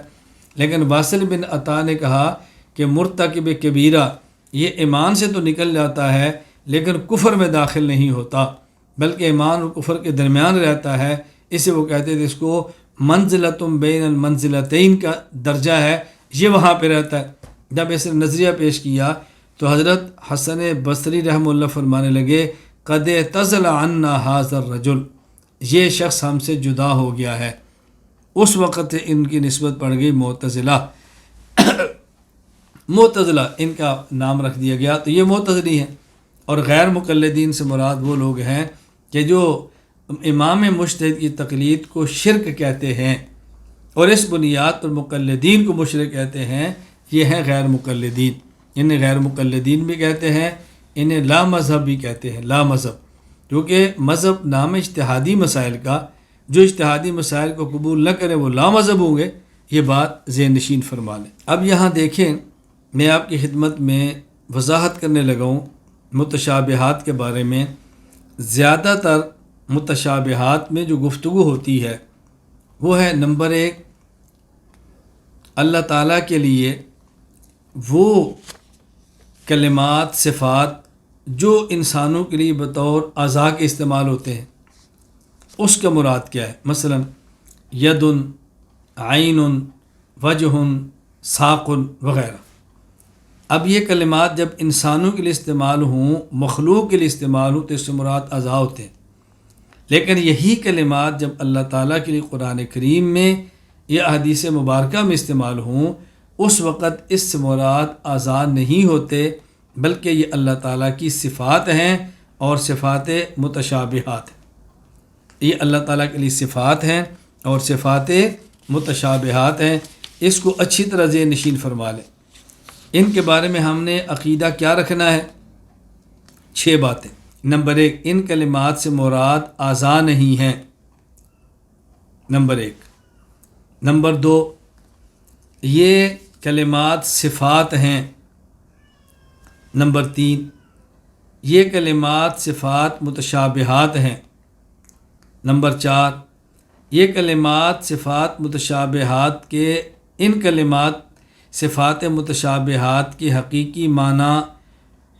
لیکن واصل بن عطا نے کہا کہ مرتکب کبیرہ یہ ایمان سے تو نکل جاتا ہے لیکن کفر میں داخل نہیں ہوتا، بلکہ ایمان اور کفر کے درمیان رہتا ہے۔ اسے وہ کہتے تھے، اس کو منزلۃ بین المنزلتین کا درجہ ہے، یہ وہاں پہ رہتا ہے۔ جب اس نے نظریہ پیش کیا تو حضرت حسن بصری رحمہ اللہ فرمانے لگے، قد اعتزل عنا ھذا الرجل، یہ شخص ہم سے جدا ہو گیا ہے۔ اس وقت سے ان کی نسبت پڑ گئی معتزلہ۔ معتزلہ ان کا نام رکھ دیا گیا، تو یہ معتزلی ہیں۔ اور غیر مقلدین سے مراد وہ لوگ ہیں کہ جو امام مجتہد کی تقلید کو شرک کہتے ہیں، اور اس بنیاد پر مقلدین کو مشرک کہتے ہیں، یہ ہیں غیر مقلدین۔ انہیں غیر مقلدین بھی کہتے ہیں، انہیں لا مذہب بھی کہتے ہیں، لا مذہب، کیونکہ مذہب نام اجتہادی مسائل کا، جو اجتہادی مسائل کو قبول نہ کرے وہ لا مذہب ہوں گے۔ یہ بات ذہن نشین فرما لیں۔ اب یہاں دیکھیں، میں آپ کی خدمت میں وضاحت کرنے لگا ہوں متشابہات کے بارے میں۔ زیادہ تر متشابہات میں جو گفتگو ہوتی ہے وہ ہے نمبر 1، اللہ تعالیٰ کے لیے وہ کلمات، صفات جو انسانوں کے لیے بطور اعضاء کے استعمال ہوتے ہیں، اس کا مراد کیا ہے؟ مثلا ید، عین، وجہ، ساق وغیرہ۔ اب یہ کلمات جب انسانوں کے لیے استعمال ہوں، مخلوق کے لیے استعمال ہوں، تو اس سے مراد اعضاء ہوتے ہیں۔ لیکن یہی کلمات جب اللہ تعالیٰ کے لیے قرآن کریم میں یا احادیث مبارکہ میں استعمال ہوں، اس وقت اس سے مراد اعضاء نہیں ہوتے، بلکہ یہ اللہ تعالیٰ کی صفات ہیں اور صفات متشابہات ہیں۔ یہ اللہ تعالیٰ کے لیے صفات ہیں اور صفات متشابہات ہیں۔ اس کو اچھی طرح ذہن نشین فرما لیں۔ ان کے بارے میں ہم نے عقیدہ کیا رکھنا ہے؟ 6 باتیں۔ نمبر 1، ان کلمات سے مراد اعضاء نہیں ہیں، نمبر 1۔ نمبر 2، یہ کلمات صفات ہیں۔ نمبر 3، یہ کلمات صفات متشابہات ہیں۔ نمبر 4، یہ کلمات صفات متشابہات کے، ان کلمات صفات متشابہات کی حقیقی معنی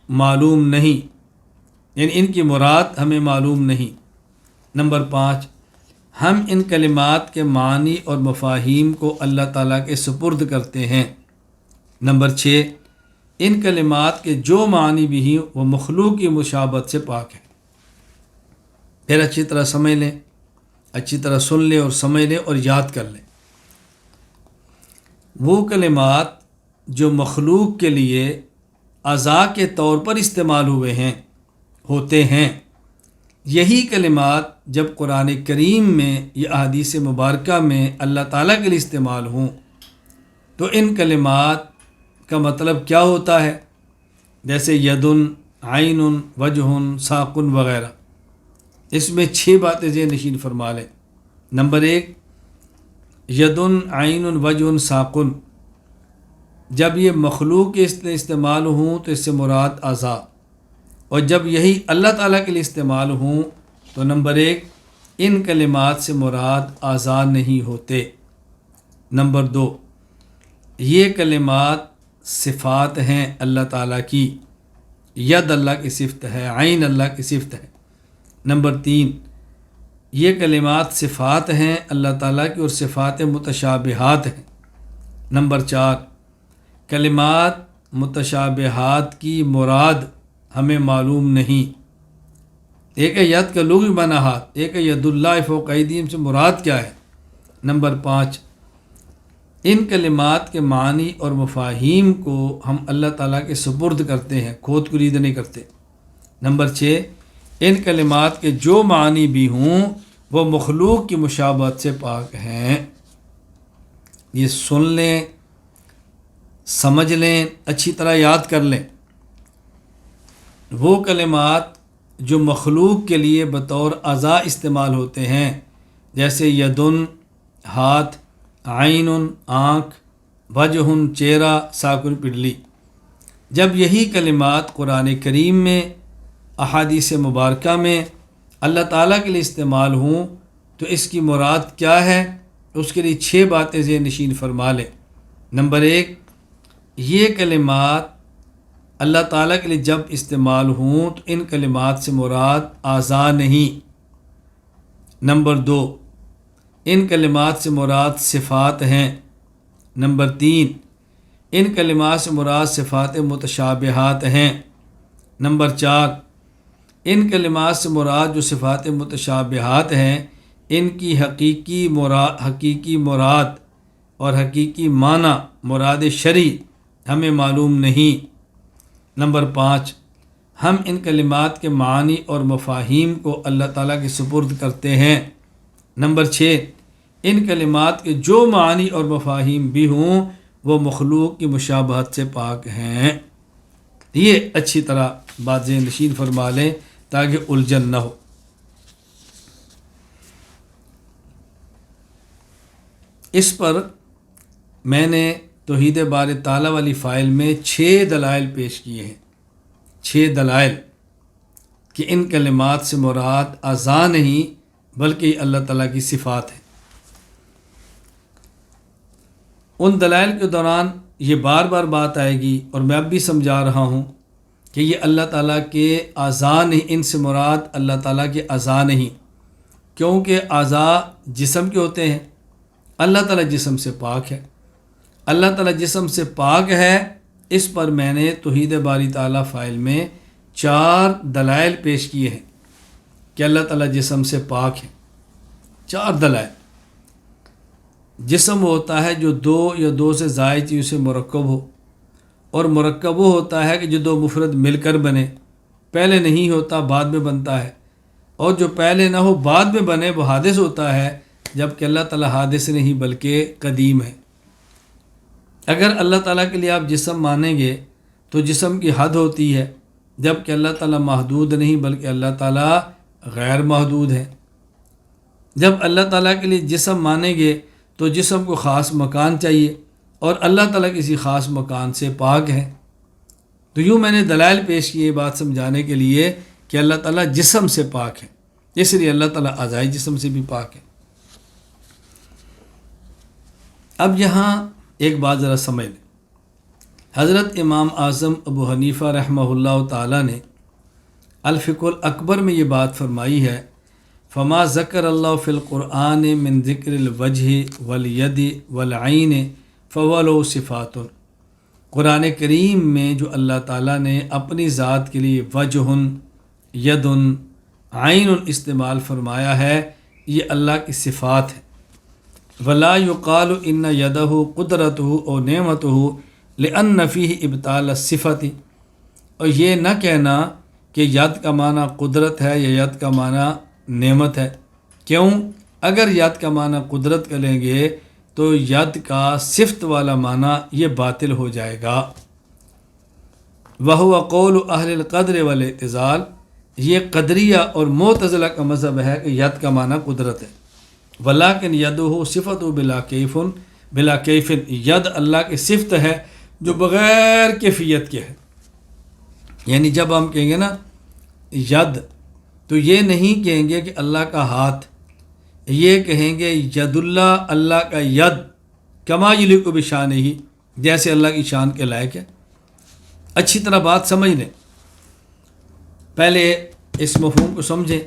معلوم نہیں، یعنی ان کی مراد ہمیں معلوم نہیں۔ نمبر 5، ہم ان کلمات کے معنی اور مفاہیم کو اللہ تعالیٰ کے سپرد کرتے ہیں۔ نمبر 6، ان کلمات کے جو معنی بھی ہیں وہ مخلوق کی مشابہت سے پاک ہیں۔ پھر اچھی طرح سمجھ لیں، اچھی طرح سن لیں اور سمجھ لیں اور یاد کر لیں۔ وہ کلمات جو مخلوق کے لیے اعضاء کے طور پر استعمال ہوتے ہیں، یہی کلمات جب قرآن کریم میں یا احادیث مبارکہ میں اللہ تعالیٰ کے لیے استعمال ہوں تو ان کلمات کا مطلب کیا ہوتا ہے؟ جیسے ید، عین، وجہ، ساق وغیرہ۔ اس میں 6 باتیں ذہن نشین فرما لیں۔ نمبر 1، ید، عین، وجہ، ساق، جب یہ مخلوق کے استعمال ہوں تو اس سے مراد اعضاء، اور جب یہی اللہ تعالیٰ کے لیے استعمال ہوں تو نمبر 1، ان کلمات سے مراد اعضاء نہیں ہوتے۔ نمبر 2، یہ کلمات صفات ہیں اللہ تعالیٰ کی، ید اللہ کی صفت ہے، عین اللہ کی صفت ہے۔ نمبر 3، یہ کلمات صفات ہیں اللہ تعالیٰ کی اور صفات متشابہات ہیں۔ نمبر 4، کلمات متشابہات کی مراد ہمیں معلوم نہیں۔ ایک ہے ید کا لغوی معنی ہاتھ، ایک ہے ید اللہ فوق ایدیہم سے مراد کیا ہے۔ نمبر 5، ان کلمات کے معنی اور مفاہیم کو ہم اللہ تعالیٰ کے سپرد کرتے ہیں، کھود کلید نہیں کرتے۔ نمبر 6، ان کلمات کے جو معنی بھی ہوں وہ مخلوق کی مشابہت سے پاک ہیں۔ یہ سن لیں، سمجھ لیں، اچھی طرح یاد کر لیں۔ وہ کلمات جو مخلوق کے لیے بطور اعضاء استعمال ہوتے ہیں، جیسے یدن ہاتھ، عین آنکھ، وجہ چہرہ، ساکن پڈلی، جب یہی کلمات قرآن کریم میں، احادیث مبارکہ میں اللہ تعالیٰ کے لیے استعمال ہوں تو اس کی مراد کیا ہے؟ اس کے لیے 6 باتیں ذہن نشین فرما لیں۔ نمبر 1، یہ کلمات اللہ تعالیٰ کے لیے جب استعمال ہوں تو ان کلمات سے مراد اعضاء نہیں۔ نمبر 2، ان کلمات سے مراد صفات ہیں۔ نمبر 3، ان کلمات سے مراد صفات متشابہات ہیں۔ نمبر 4، ان کلمات سے مراد جو صفات متشابہات ہیں ان کی حقیقی مراد اور حقیقی معنی مراد شرعی ہمیں معلوم نہیں۔ نمبر 5، ہم ان کلمات کے معانی اور مفاہیم کو اللہ تعالیٰ کے سپرد کرتے ہیں۔ نمبر 6، ان کلمات کے جو معانی اور مفاہیم بھی ہوں وہ مخلوق کی مشابہت سے پاک ہیں۔ یہ اچھی طرح بات ذہن نشین فرما لیں تاکہ الجھن نہ ہو۔ اس پر میں نے توحید باری تعالیٰ والی فائل میں 6 دلائل پیش کیے ہیں، 6 دلائل کہ ان کلمات سے مراد اعضاء نہیں بلکہ یہ اللہ تعالیٰ کی صفات ہیں۔ ان دلائل کے دوران یہ بار بار بات آئے گی اور میں اب بھی سمجھا رہا ہوں کہ یہ اللہ تعالیٰ کے اعضاء نہیں، ان سے مراد اللہ تعالیٰ کے اعضاء نہیں، کیونکہ اعضاء جسم کے ہوتے ہیں، اللہ تعالیٰ جسم سے پاک ہے۔ اللہ تعالیٰ جسم سے پاک ہے، اس پر میں نے توحید باری تعالیٰ فائل میں 4 دلائل پیش کیے ہیں کہ اللہ تعالیٰ جسم سے پاک ہے۔ 4 دلائل۔ جسم ہوتا ہے جو 2 یا 2 سے زائد چیزوں سے مرکب ہو، اور مرکب وہ ہوتا ہے کہ جو 2 مفرد مل کر بنے، پہلے نہیں ہوتا بعد میں بنتا ہے، اور جو پہلے نہ ہو بعد میں بنے وہ حادث ہوتا ہے، جبکہ اللہ تعالیٰ حادث نہیں بلکہ قدیم ہے۔ اگر اللہ تعالیٰ کے لیے آپ جسم مانیں گے تو جسم کی حد ہوتی ہے، جبکہ اللہ تعالیٰ محدود نہیں بلکہ اللہ تعالیٰ غیر محدود ہے۔ جب اللہ تعالیٰ کے لیے جسم مانیں گے تو جسم کو خاص مکان چاہیے، اور اللہ تعالیٰ کسی خاص مکان سے پاک ہے۔ تو یوں میں نے دلائل پیش کیے بات سمجھانے کے لیے کہ اللہ تعالیٰ جسم سے پاک ہے، اس لیے اللہ تعالیٰ اعضاء جسم سے بھی پاک ہے۔ اب یہاں ایک بات ذرا سمجھ لیں۔ حضرت امام اعظم ابو حنیفہ رحمہ اللہ تعالیٰ نے الفقہ الاکبر میں یہ بات فرمائی ہے، فما ذکر اللہ فی القرآن من ذکر الوجہ والید والعین فولو صفات۔ قرآن کریم میں جو اللہ تعالیٰ نے اپنی ذات کے لیے وجہ، ید، عین استعمال فرمایا ہے، یہ اللہ کی صفات ہے۔ ولا یقال ان یدہ قدرتہ او نعمتہ لأن فیہ ابطال الصفت، اور یہ نہ کہنا کہ ید کا معنی قدرت ہے یا ید کا معنی نعمت ہے۔ کیوں؟ اگر ید کا معنی قدرت کریں گے تو ید کا صفت والا معنی یہ باطل ہو جائے گا۔ وہو قول اہل القدر والاعتزال، یہ قدریہ اور معتزلہ کا مذہب ہے کہ ید کا معنی قدرت ہے۔ ولیکن یدہ صفت بلا کیف، ید اللہ کی صفت ہے جو بغیر کیفیت کے ہے۔ یعنی جب ہم کہیں گے نا ید، تو یہ نہیں کہیں گے کہ اللہ کا ہاتھ، یہ کہیں گے ید اللہ، اللہ کا ید، کما یلیق بشانہ، جیسے اللہ کی شان کے لائق ہے۔ اچھی طرح بات سمجھ لیں، پہلے اس مفہوم کو سمجھیں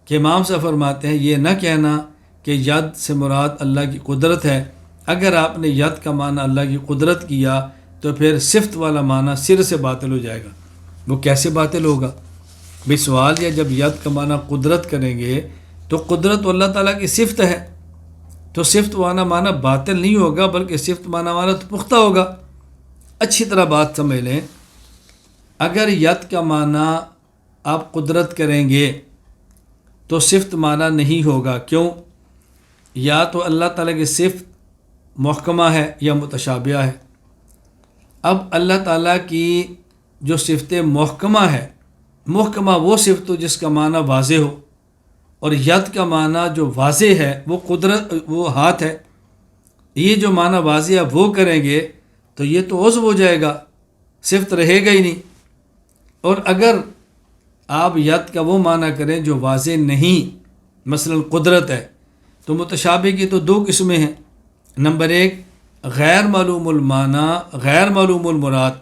کہ امام صاحب فرماتے ہیں یہ نہ کہنا کہ ید سے مراد اللہ کی قدرت ہے۔ اگر آپ نے ید کا معنی اللہ کی قدرت کیا تو پھر صفت والا معنی سر سے باطل ہو جائے گا۔ وہ کیسے باطل ہوگا؟ بھی سوال یہ، جب ید کا معنی قدرت کریں گے تو قدرت اللہ تعالیٰ کی صفت ہے، تو صفت والا معنی باطل نہیں ہوگا بلکہ صفت معنی تو پختہ ہوگا۔ اچھی طرح بات سمجھ لیں، اگر ید کا معنی آپ قدرت کریں گے تو صفت معنی نہیں ہوگا. کیوں؟ یا تو اللہ تعالیٰ کی صفت محکمہ ہے یا متشابہ ہے. اب اللہ تعالیٰ کی جو صفت محکمہ ہے، محکمہ وہ صفت ہو جس کا معنی واضح ہو، اور ید کا معنی جو واضح ہے وہ قدرت، وہ ہاتھ ہے. یہ جو معنی واضح ہے وہ کریں گے تو یہ تو عضو ہو جائے گا، صفت رہے گا ہی نہیں. اور اگر آپ ید کا وہ معنی کریں جو واضح نہیں، مثلا قدرت ہے، تو متشابہ کی تو دو قسمیں ہیں. نمبر ایک، غیر معلوم المعنی غیر معلوم المراد،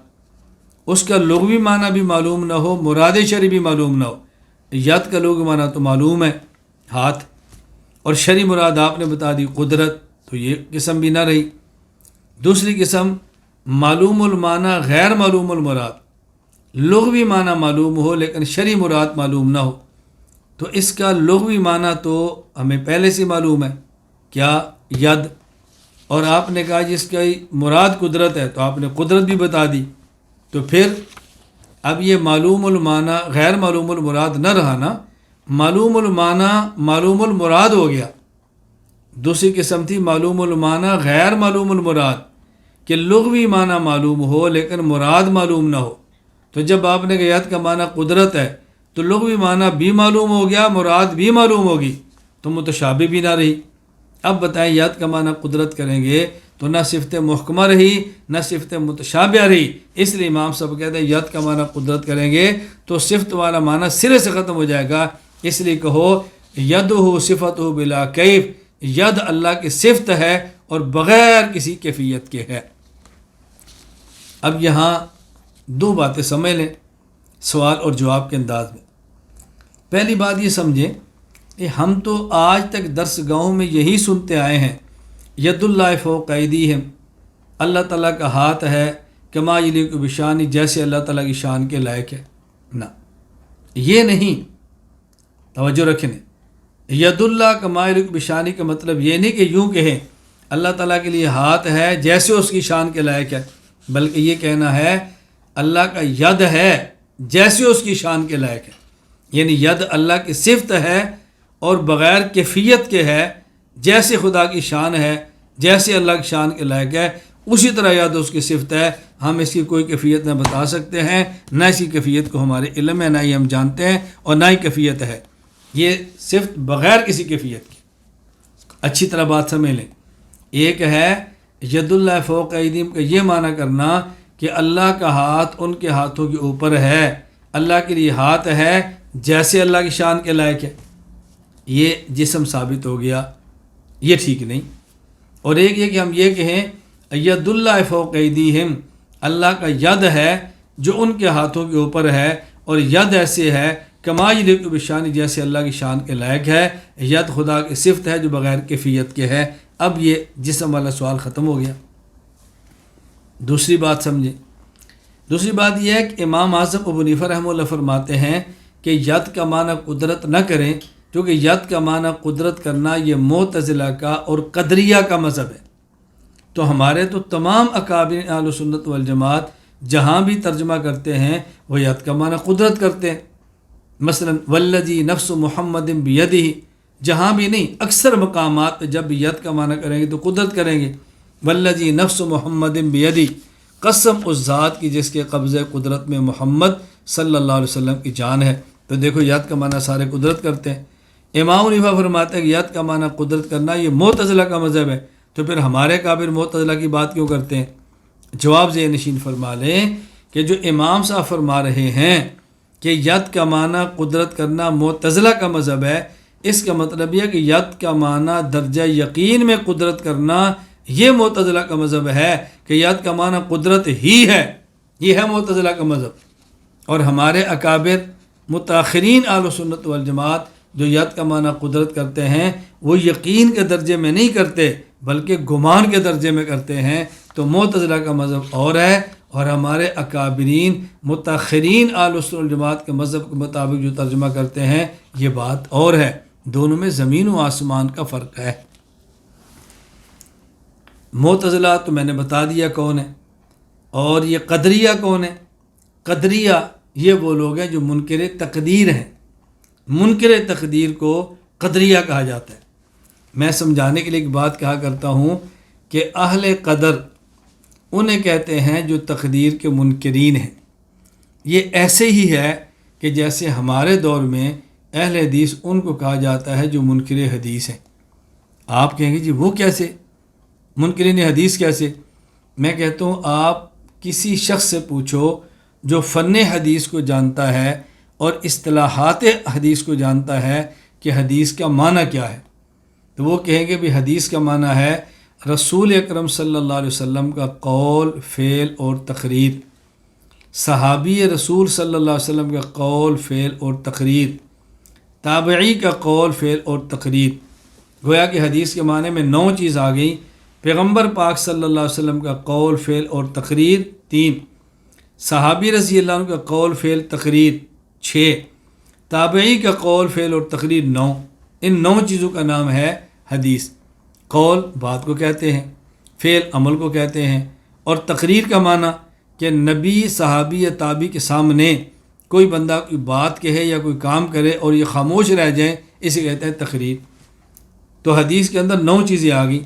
اس کا لغوی معنی بھی معلوم نہ ہو، مراد شرعی بھی معلوم نہ ہو. ید کا لغوی معنی تو معلوم ہے، ہاتھ، اور شرعی مراد آپ نے بتا دی قدرت، تو یہ قسم بھی نہ رہی. دوسری قسم، معلوم المعنی غیر معلوم المراد، لغوی معنی معلوم ہو لیکن شرعی مراد معلوم نہ ہو. تو اس کا لغوی معنی تو ہمیں پہلے سے معلوم ہے، کیا؟ ید. اور آپ نے کہا جس کا مراد قدرت ہے تو آپ نے قدرت بھی بتا دی. تو پھر اب یہ معلوم المعنی غیر معلوم المراد نہ رہا نا، معلوم المعنی معلوم المراد ہو گیا. دوسری قسم تھی معلوم المعنی غیر معلوم المراد، کہ لغوی معنی معلوم ہو لیکن مراد معلوم نہ ہو. تو جب آپ نے کہا ید کا معنی قدرت ہے تو لغوی معنی بھی معلوم ہو گیا، مراد بھی معلوم ہوگی، تو متشابہ بھی نہ رہی. اب بتائیں ید کا معنی قدرت کریں گے تو نہ صفت محکمہ رہی نہ صفت متشابہ رہی. اس لیے امام صاحب کہتے ہیں ید کا معنی قدرت کریں گے تو صفت والا معنی سرے سے ختم ہو جائے گا. اس لیے کہو یدہ صفت بلا کیف، ید اللہ کی صفت ہے اور بغیر کسی کیفیت کے ہے. اب یہاں دو باتیں سمجھ لیں سوال اور جواب کے انداز میں. پہلی بات یہ سمجھیں کہ ہم تو آج تک درس گاہوں میں یہی سنتے آئے ہیں ید اللہ فوق ایدیہم، اللہ تعالیٰ کا ہاتھ ہے کما یلیق بشانی، جیسے اللہ تعالیٰ کی شان کے لائق ہے. نہ، یہ نہیں، توجہ رکھیں. ید اللہ کما یلیق بشانی کا مطلب یہ نہیں کہ یوں کہیں اللہ تعالیٰ کے لیے ہاتھ ہے جیسے اس کی شان کے لائق ہے، بلکہ یہ کہنا ہے اللہ کا ید ہے جیسے اس کی شان کے لائق ہے. یعنی ید اللہ کی صفت ہے اور بغیر کیفیت کے ہے، جیسے خدا کی شان ہے، جیسے اللہ کی شان کے لائق ہے، اسی طرح ید اس کی صفت ہے. ہم اس کی کوئی کیفیت نہ بتا سکتے ہیں، نہ اسی کیفیت کو ہمارے علم ہے، نہ ہی ہم جانتے ہیں، اور نہ ہی کیفیت ہے. یہ صفت بغیر کسی کیفیت کی. اچھی طرح بات سمجھ لیں. ایک ہے ید اللہ فوق ایدیہم کا یہ معنی کرنا کہ اللہ کا ہاتھ ان کے ہاتھوں کے اوپر ہے، اللہ کے لیے ہاتھ ہے جیسے اللہ کی شان کے لائق ہے. یہ جسم ثابت ہو گیا، یہ ٹھیک نہیں. اور ایک یہ کہ ہم یہ کہیں ید اللہ فوق ایدیہم، اللہ کا ید ہے جو ان کے ہاتھوں کے اوپر ہے، اور ید ایسے ہے کما یلیق بشانی، جیسے اللہ کی شان کے لائق ہے. ید خدا کی صفت ہے جو بغیر کیفیت کے ہے. اب یہ جسم والا سوال ختم ہو گیا. دوسری بات سمجھیں. دوسری بات یہ ہے کہ امام اعظم ابو حنیفہ رحمہ اللہ فرماتے ہیں کہ ید کا معنی قدرت نہ کریں، کیونکہ ید کا معنی قدرت کرنا یہ معتزلہ کا اور قدریہ کا مذہب ہے. تو ہمارے تو تمام اکابرین اہل سنت والجماعت جہاں بھی ترجمہ کرتے ہیں وہ ید کا معنی قدرت کرتے ہیں. مثلا والذی نفس محمد بیدہ، جہاں بھی نہیں، اکثر مقامات پہ جب بھی ید کا معنی کریں گے تو قدرت کریں گے. والذی نفس محمد بیدہ، قسم اس ذات کی جس کے قبضہ قدرت میں محمد صلی اللہ علیہ وسلم کی جان ہے. تو دیکھو ید کا معنی سارے قدرت کرتے ہیں. امام حنیفہ فرماتے ہیں کہ ید کا معنی قدرت کرنا یہ معتزلہ کا مذہب ہے. تو پھر ہمارے کافر معتزلہ کی بات کیوں کرتے ہیں؟ جواب ذہن نشین فرما لیں کہ جو امام صاحب فرما رہے ہیں کہ ید کا معنی قدرت کرنا معتزلہ کا مذہب ہے، اس کا مطلب یہ کہ ید کا معنی درجہ یقین میں قدرت کرنا یہ معتزلہ کا مذہب ہے، کہ ید کا معنی قدرت ہی ہے. یہ ہے معتزلہ کا مذہب. اور ہمارے اکابر متاخرین اہل سنت والجماعت جو ید کا معنی قدرت کرتے ہیں وہ یقین کے درجے میں نہیں کرتے بلکہ گمان کے درجے میں کرتے ہیں. تو معتزلہ کا مذہب اور ہے، اور ہمارے اکابرین متاخرین اہل سنت والجماعت کے مذہب کے مطابق جو ترجمہ کرتے ہیں یہ بات اور ہے. دونوں میں زمین و آسمان کا فرق ہے. معتزلہ تو میں نے بتا دیا کون ہے، اور یہ قدریہ کون ہے. قدریہ یہ وہ لوگ ہیں جو منکر تقدیر ہیں۔ منکر تقدیر کو قدریہ کہا جاتا ہے۔ میں سمجھانے کے لیے ایک بات کہا کرتا ہوں کہ اہل قدر انہیں کہتے ہیں جو تقدیر کے منکرین ہیں۔ یہ ایسے ہی ہے کہ جیسے ہمارے دور میں اہل حدیث ان کو کہا جاتا ہے جو منکر حدیث ہیں۔ آپ کہیں گے جی وہ کیسے، منکرین حدیث کیسے؟ میں کہتا ہوں آپ کسی شخص سے پوچھو جو فن حدیث کو جانتا ہے اور اصطلاحات حدیث کو جانتا ہے کہ حدیث کا معنی کیا ہے، تو وہ کہیں گے بھی حدیث کا معنی ہے رسول اکرم صلی اللہ علیہ وسلم کا قول، فعل اور تقریر، صحابی رسول صلی اللہ علیہ وسلم کا قول، فعل اور تقریر، تابعی کا قول، فعل اور تقریر۔ گویا کہ حدیث کے معنی میں 9 چیز آ گئیں۔ پیغمبر پاک صلی اللہ علیہ وسلم کا قول، فعل اور تقریر 3، صحابی رضی اللہ عنہ کا قول، فعل، تقریر 6، تابعی کا قول، فعل اور تقریر 9۔ ان 9 چیزوں کا نام ہے حدیث۔ قول بات کو کہتے ہیں، فعل عمل کو کہتے ہیں، اور تقریر کا معنی کہ نبی، صحابی یا تابعی کے سامنے کوئی بندہ کوئی بات کہے یا کوئی کام کرے اور یہ خاموش رہ جائیں، اسے کہتے ہیں تقریر۔ تو حدیث کے اندر 9 چیزیں آ گئیں،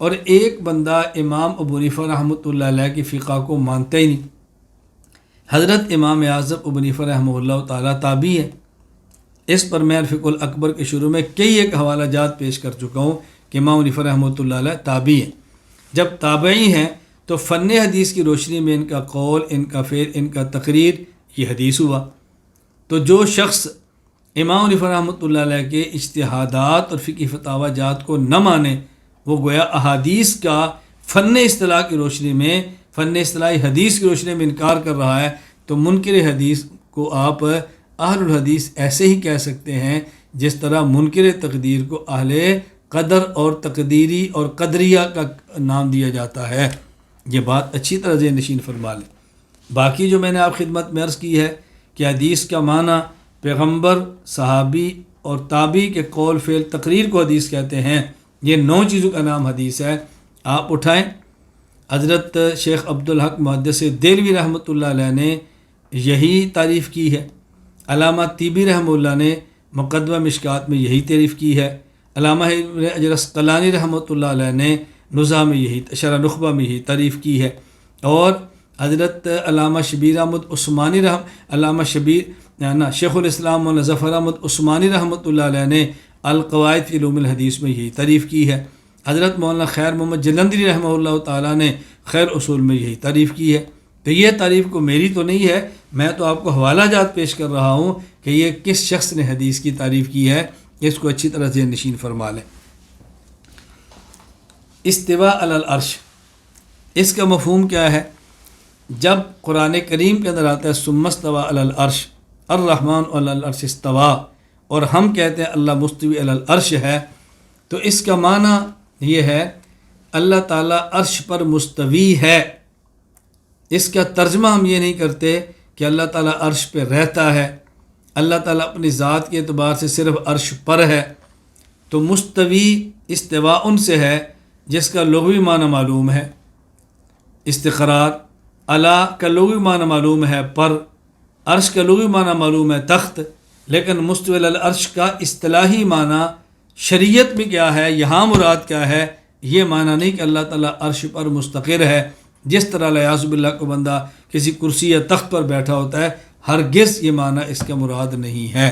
اور ایک بندہ امام ابو حنیفہ رحمۃ اللہ علیہ کی فقہ کو مانتا ہی نہیں۔ حضرت امام اعظم ابو حنیفہ رحمہ اللہ تعالیٰ تابعی ہے۔ اس پر میں الفقہ الاکبر کے شروع میں کئی ایک حوالہ جات پیش کر چکا ہوں کہ امام حنیفہ رحمۃ اللہ علیہ تابعی ہیں۔ جب تابعی ہیں تو فن حدیث کی روشنی میں ان کا قول، ان کا فعل، ان کا تقریر یہ حدیث ہوا۔ تو جو شخص امام حنیفہ رحمۃ اللہ علیہ کے اجتہادات اور فقہی فتاوی جات کو نہ مانے، وہ گویا احادیث کا فن اصطلاح کی روشنی میں، فن اصطلاحی حدیث کی روشنی میں انکار کر رہا ہے، تو منکر حدیث کو آپ اہل الحدیث ایسے ہی کہہ سکتے ہیں جس طرح منکر تقدیر کو اہل قدر اور تقدیری اور قدریہ کا نام دیا جاتا ہے۔ یہ بات اچھی طرح ذہن نشین فرما لیں۔ باقی جو میں نے آپ خدمت میں عرض کی ہے کہ حدیث کا معنی پیغمبر، صحابی اور تابعی کے قول، فعل، تقریر کو حدیث کہتے ہیں۔ یہ 9 چیزوں کا نام حدیث ہے۔ آپ اٹھائیں، حضرت شیخ عبدالحق محدث دہلوی رحمۃ اللہ علیہ نے یہی تعریف کی ہے، علامہ طیبی رحمہ اللہ نے مقدمہ مشکات میں یہی تعریف کی ہے، علامہ ابن حجر عسقلانی رحمۃ اللہ علیہ نے نزہہ میں یہی، شرح نخبہ میں یہی تعریف کی ہے، اور حضرت علامہ شبیر احمد عثمانی علامہ شیخ الاسلام مولانا ظفر احمد عثمانی رحمۃ اللہ علیہ نے القواعد فی علوم الحدیث میں یہی تعریف کی ہے، حضرت مولانا خیر محمد جلندری رحمہ اللہ تعالیٰ نے خیر اصول میں یہی تعریف کی ہے۔ تو یہ تعریف کو میری تو نہیں ہے، میں تو آپ کو حوالہ جات پیش کر رہا ہوں کہ یہ کس شخص نے حدیث کی تعریف کی ہے، اس کو اچھی طرح سے نشین فرما لیں۔ استواء علی العرش، اس کا مفہوم کیا ہے؟ جب قرآن کریم کے اندر آتا ہے ثم استوى علی العرش، الرحمن علی العرش استوى، اور ہم کہتے ہیں اللہ مستوی علی العرش ہے، تو اس کا معنی یہ ہے اللہ تعالیٰ عرش پر مستوی ہے۔ اس کا ترجمہ ہم یہ نہیں کرتے کہ اللہ تعالیٰ عرش پہ رہتا ہے، اللہ تعالیٰ اپنی ذات کے اعتبار سے صرف عرش پر ہے۔ تو مستوی استواء ان سے ہے جس کا لغوی معنی معلوم ہے، استقرار، علی کا لغوی معنی معلوم ہے پر، عرش کا لغوی معنی معلوم ہے تخت، لیکن مستوی علی العرش کا اصطلاحی معنی شریعت میں کیا ہے، یہاں مراد کیا ہے، یہ معنی نہیں کہ اللہ تعالیٰ عرش پر مستقر ہے، جس طرح الیاذ باللہ کو بندہ کسی کرسی یا تخت پر بیٹھا ہوتا ہے، ہرگز یہ معنی اس کا مراد نہیں ہے،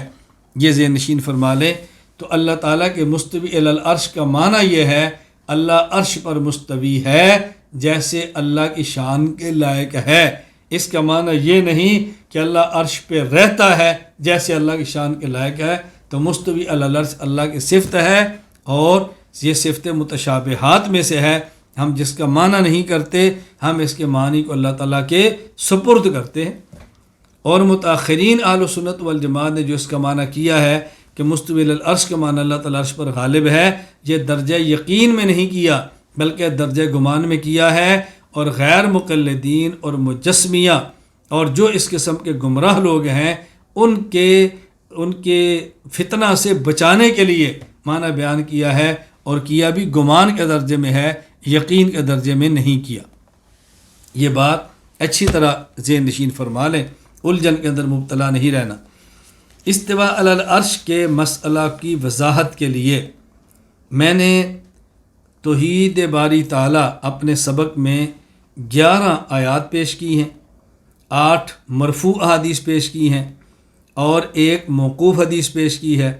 یہ ذہن نشین فرما لیں۔ تو اللہ تعالیٰ کے مستوی علی العرش کا معنی یہ ہے اللہ عرش پر مستوی ہے جیسے اللہ کی شان کے لائق ہے۔ اس کا معنی یہ نہیں کہ اللہ عرش پہ رہتا ہے جیسے اللہ کی شان کے لائق ہے۔ تو مستوی علی العرش اللہ کی صفت ہے، اور یہ صفت متشابہات میں سے ہے، ہم جس کا معنی نہیں کرتے، ہم اس کے معنی کو اللہ تعالیٰ کے سپرد کرتے ہیں۔ اور متاخرین اہل سنت والجماعت نے جو اس کا معنی کیا ہے کہ مستوی علی العرش کا معنی اللہ تعالیٰ عرش پر غالب ہے، یہ درجہ یقین میں نہیں کیا بلکہ درجہ گمان میں کیا ہے، اور غیر مقلدین اور مجسمیہ اور جو اس قسم کے گمراہ لوگ ہیں ان کے فتنہ سے بچانے کے لیے معنی بیان کیا ہے، اور کیا بھی گمان کے درجے میں ہے، یقین کے درجے میں نہیں کیا۔ یہ بات اچھی طرح ذہن نشین فرما لیں۔ الجھن کے اندر مبتلا نہیں رہنا۔ استوا علی العرش کے مسئلہ کی وضاحت کے لیے میں نے توحید باری تعالیٰ اپنے سبق میں 11 آیات پیش کی ہیں، 8 مرفوع احادیث پیش کی ہیں اور 1 موقوف حدیث پیش کی ہے،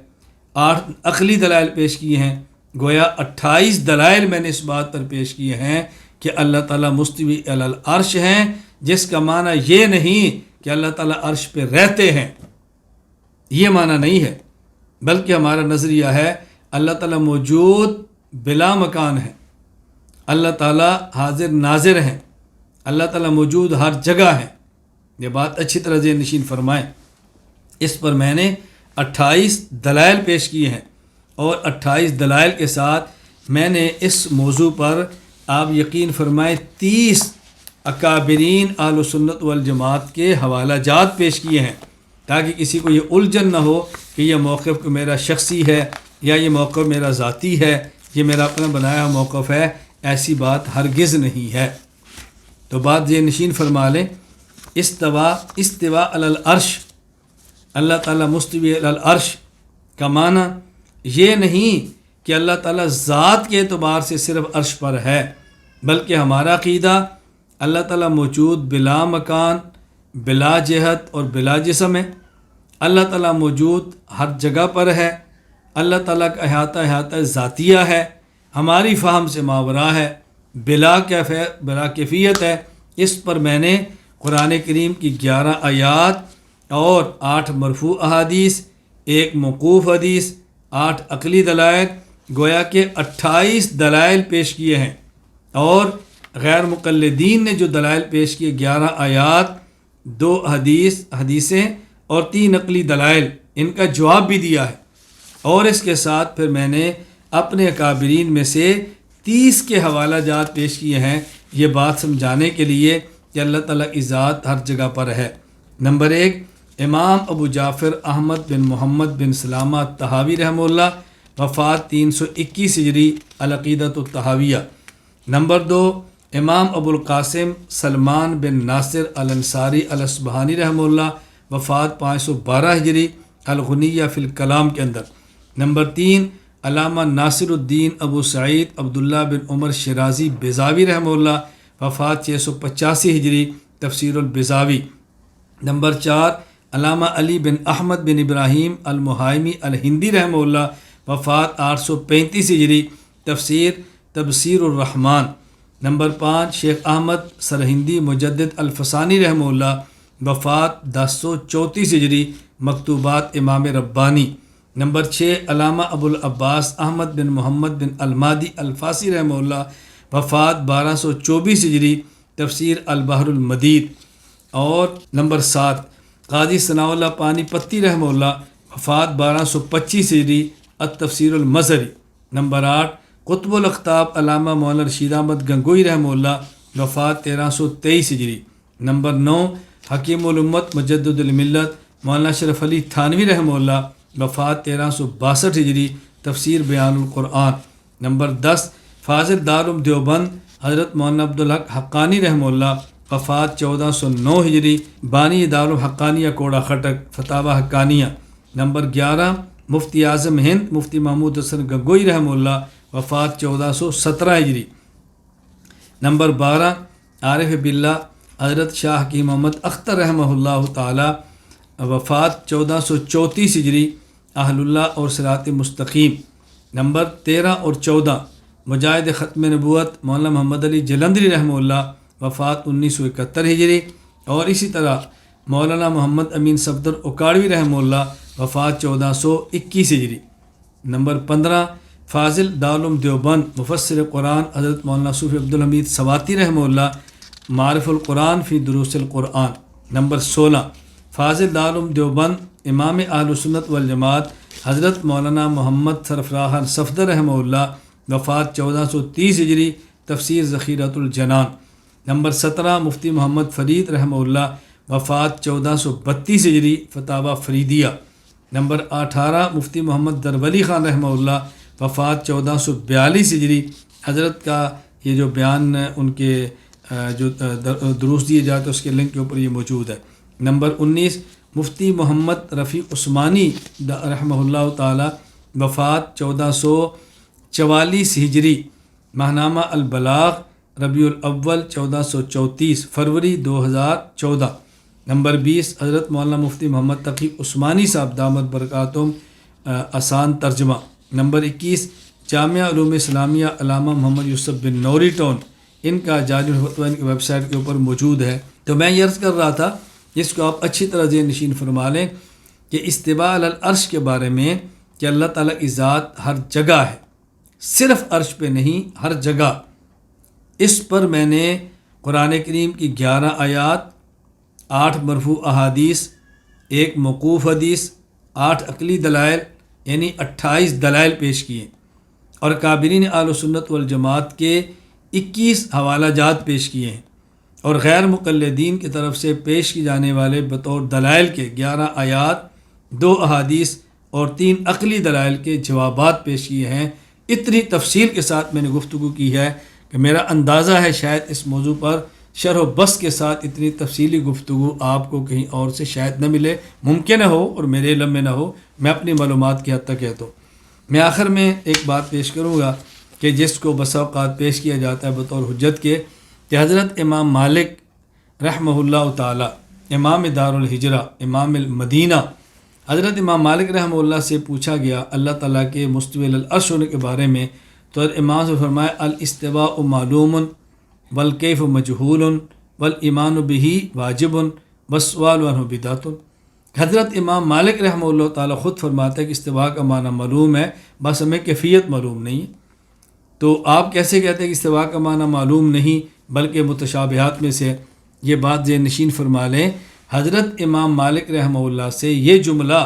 8 عقلی دلائل پیش کیے ہیں۔ گویا 28 دلائل میں نے اس بات پر پیش کیے ہیں کہ اللہ تعالیٰ مستوی علی العرش ہیں، جس کا معنی یہ نہیں کہ اللہ تعالیٰ عرش پہ رہتے ہیں، یہ معنی نہیں ہے، بلکہ ہمارا نظریہ ہے اللہ تعالیٰ موجود بلا مکان ہے، اللہ تعالیٰ حاضر ناظر ہیں، اللہ تعالیٰ موجود ہر جگہ ہے۔ یہ بات اچھی طرح ذہن نشین فرمائیں۔ اس پر میں نے 28 دلائل پیش کیے ہیں، اور 28 دلائل کے ساتھ میں نے اس موضوع پر آپ یقین فرمائیں 30 اکابرین اہل سنت والجماعت کے حوالہ جات پیش کیے ہیں، تاکہ کسی کو یہ الجھن نہ ہو کہ یہ موقف میرا شخصی ہے یا یہ موقف میرا ذاتی ہے، یہ میرا اپنا بنایا ہوا موقف ہے۔ ایسی بات ہرگز نہیں ہے۔ تو بات یہ نشین فرما لیں، استوا علی العرش، اللہ تعالیٰ مستوی علی العرش کا معنی یہ نہیں کہ اللہ تعالیٰ ذات کے اعتبار سے صرف عرش پر ہے، بلکہ ہمارا عقیدہ اللہ تعالیٰ موجود بلا مکان، بلا جہت اور بلا جسم ہے، اللہ تعالیٰ موجود ہر جگہ پر ہے، اللہ تعالیٰ کا احاطہ ذاتیہ ہے، ہماری فہم سے ماورا ہے، بلا کیفیت ہے۔ اس پر میں نے قرآن کریم کی 11 آیات اور 8 مرفوع احادیث، 1 موقوف حدیث، 8 عقلی دلائل، گویا کہ 28 دلائل پیش کیے ہیں، اور غیر مقلدین نے جو دلائل پیش کیے 11 آیات، 2 حدیثیں اور 3 عقلی دلائل، ان کا جواب بھی دیا ہے۔ اور اس کے ساتھ پھر میں نے اپنے اکابرین میں سے 30 کے حوالہ جات پیش کیے ہیں، یہ بات سمجھانے کے لیے کہ اللہ تعالیٰ کی ذات ہر جگہ پر ہے۔ نمبر 1، امام ابو جعفر احمد بن محمد بن سلامہ طحاوی رحمہ اللہ، وفات 321 ہجری، العقیدۃ الطحاویہ۔ نمبر 2، امام ابو القاسم سلمان بن ناصر الانصاری الاصبہانی رحمہ اللہ، وفات 512 ہجری، الغنیہ فی الکلام کے اندر۔ نمبر 3، علامہ ناصر الدین ابو سعید عبداللہ بن عمر شیرازی بیضاوی رحمہ اللہ، وفات 685 ہجری، تفسیر البیضاوی۔ نمبر 4، علامہ علی بن احمد بن ابراہیم المحائمی الہندی رحمہ اللہ، وفات 835 ہجری، تبصیر الرحمن۔ نمبر 5، شیخ احمد سرہندی مجدد الفسانی رحمہ اللہ، وفات 1034 ہجری، مکتوبات امام ربانی۔ نمبر 6، علامہ ابو العباس احمد بن محمد بن المادی الفاسی رحمہ اللہ، وفات 1224 ہجری، تفسیر البحر المدید۔ اور نمبر 7، قاضی ثناء اللہ پانی پتی رحمہ اللہ، وفات 1225 ہجری، التفسیر المظہری۔ نمبر 8، قطب الاقطاب علامہ مولانا رشید احمد گنگوئی رحمہ اللہ، وفات 1323 ہجری۔ نمبر 9، حکیم الامت مجدد الملت مولانا شرف علی تھانوی رحمہ اللہ، وفات 1362 ہجری، تفسیر بیان القرآن۔ نمبر 10، فاضل دارالعلوم دیوبند حضرت مولانا عبدالحق حقانی رحمہ اللہ، وفات 1409 ہجری، بانی دارالعلوم حقانیہ کوڑا خٹک، فتاوی حقانیہ۔ نمبر 11، مفتی اعظم ہند مفتی محمود حسن گنگوئی رحمہ اللہ، وفات 1417 ہجری۔ نمبر 12، عارف باللہ حضرت شاہ حکیم محمد اختر رحمہ اللہ تعالی، وفات 1434 ہجری، اہل اللہ اور صراط مستقیم۔ نمبر 13 اور 14، مجاہد ختم نبوت مولانا محمد علی جلندری رحمہ اللہ، وفات 1971 ہجری۔ اور اسی طرح مولانا محمد امین صفدر اکاڑوی رحمہ اللہ، وفات 1421 ہجری۔ نمبر 15، فاضل دارالعلوم دیوبند مفسر قرآن حضرت مولانا صوفی عبدالحمید سواتی رحمہ اللہ، معرف القرآن فی دروس القرآن۔ نمبر 16، فاضل دارالعلوم دیوبند امام اہل سنت والجماعت حضرت مولانا محمد سرفراز خان صفدر رحمہ اللہ، وفات 1430 ہجری، تفسیر ذخیرۃ الجنان۔ نمبر 17، مفتی محمد فرید رحمہ اللہ، وفات 1432 ہجری، فتاوی فریدیہ۔ نمبر 18، مفتی محمد درولی خان رحمہ اللہ، وفات 1442 ہجری۔ حضرت کا یہ جو بیان ان کے جو دروس دیے جاتے ہیں اس کے لنک کے اوپر یہ موجود ہے۔ نمبر 19 مفتی محمد رفیع عثمانی رحمہ اللہ تعالی، وفات 1444 ہجری، ماہنامہ البلاغ ربیع الاول 1434 فروری 2014۔ نمبر 20 حضرت مولانا مفتی محمد تقی عثمانی صاحب دامت برکاتہم آسان ترجمہ۔ نمبر 21 جامعہ علوم اسلامیہ علامہ محمد یوسف بن نوری ٹون، ان کا جاری فتویٰ ان کی ویب سائٹ کے اوپر موجود ہے۔ تو میں یہ عرض کر رہا تھا، جس کو آپ اچھی طرح ذہن نشین فرما لیں کہ استواء علی العرش کے بارے میں کہ اللہ تعالیٰ کی ذات ہر جگہ ہے، صرف عرش پہ نہیں، ہر جگہ۔ اس پر میں نے قرآن کریم کی 11 آیات، 8 مرفوع احادیث، 1 موقوف حدیث، 8 عقلی دلائل، یعنی 28 دلائل پیش کیے، اور کابرین اہل سنت والجماعت کے 21 حوالہ جات پیش کیے ہیں، اور غیر مقلدین کی طرف سے پیش کی جانے والے بطور دلائل کے 11 آیات، 2 احادیث اور 3 عقلی دلائل کے جوابات پیش کیے ہیں۔ اتنی تفصیل کے ساتھ میں نے گفتگو کی ہے کہ میرا اندازہ ہے شاید اس موضوع پر شرح و بس کے ساتھ اتنی تفصیلی گفتگو آپ کو کہیں اور سے شاید نہ ملے، ممکن ہو اور میرے علم میں نہ ہو، میں اپنی معلومات کی حد تک کہتا ہوں۔ میں آخر میں ایک بات پیش کروں گا کہ جس کو بسا اوقات پیش کیا جاتا ہے بطور حجت کے، کہ حضرت امام مالک رحمہ اللہ تعالی، امام دار الہجرہ، امام المدینہ، حضرت امام مالک رحمہ اللہ سے پوچھا گیا اللہ تعالیٰ کے مستوی علی العرش ہونے کے بارے میں، تو امام سے فرمایا الاستواء معلوم والکیف مجہول والایمان بہ واجب والسؤال عنہ بدعۃ۔ حضرت امام مالک رحمہ اللہ تعالیٰ خود فرماتے ہیں کہ استواء کا معنی معلوم ہے، بس ہمیں کیفیت معلوم نہیں ہے۔ تو آپ کیسے کہتے ہیں کہ استواء کا معنی معلوم نہیں بلکہ متشابہات میں سے؟ یہ بات ذہن نشین فرما لیں، حضرت امام مالک رحمہ اللہ سے یہ جملہ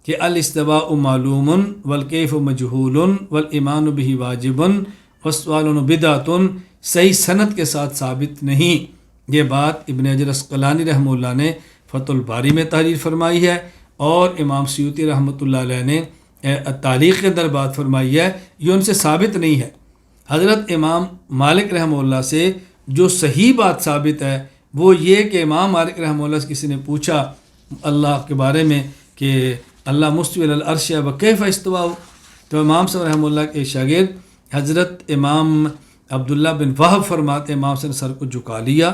کہ الاستواء معلوم والکیف مجہول والایمان بہ واجب والسؤال عنہ بدعۃ صحیح سند کے ساتھ ثابت نہیں۔ یہ بات ابن حجر عسقلانی رحمہ اللہ نے فتح الباری میں تحریر فرمائی ہے، اور امام سیوطی رحمۃ اللہ علیہ نے تاریخ کے اندر بات فرمائی ہے، یہ ان سے ثابت نہیں ہے۔ حضرت امام مالک رحمہ اللہ سے جو صحیح بات ثابت ہے وہ یہ کہ امام مالک رحمہ اللہ سے کسی نے پوچھا اللہ کے بارے میں کہ اللہ مستوی علی العرش ہے وکیف استواء، تو امام صاحب رحمہ اللہ کے شاگرد حضرت امام عبداللہ بن وہب فرماتے امام سے نے سر کو جھکا لیا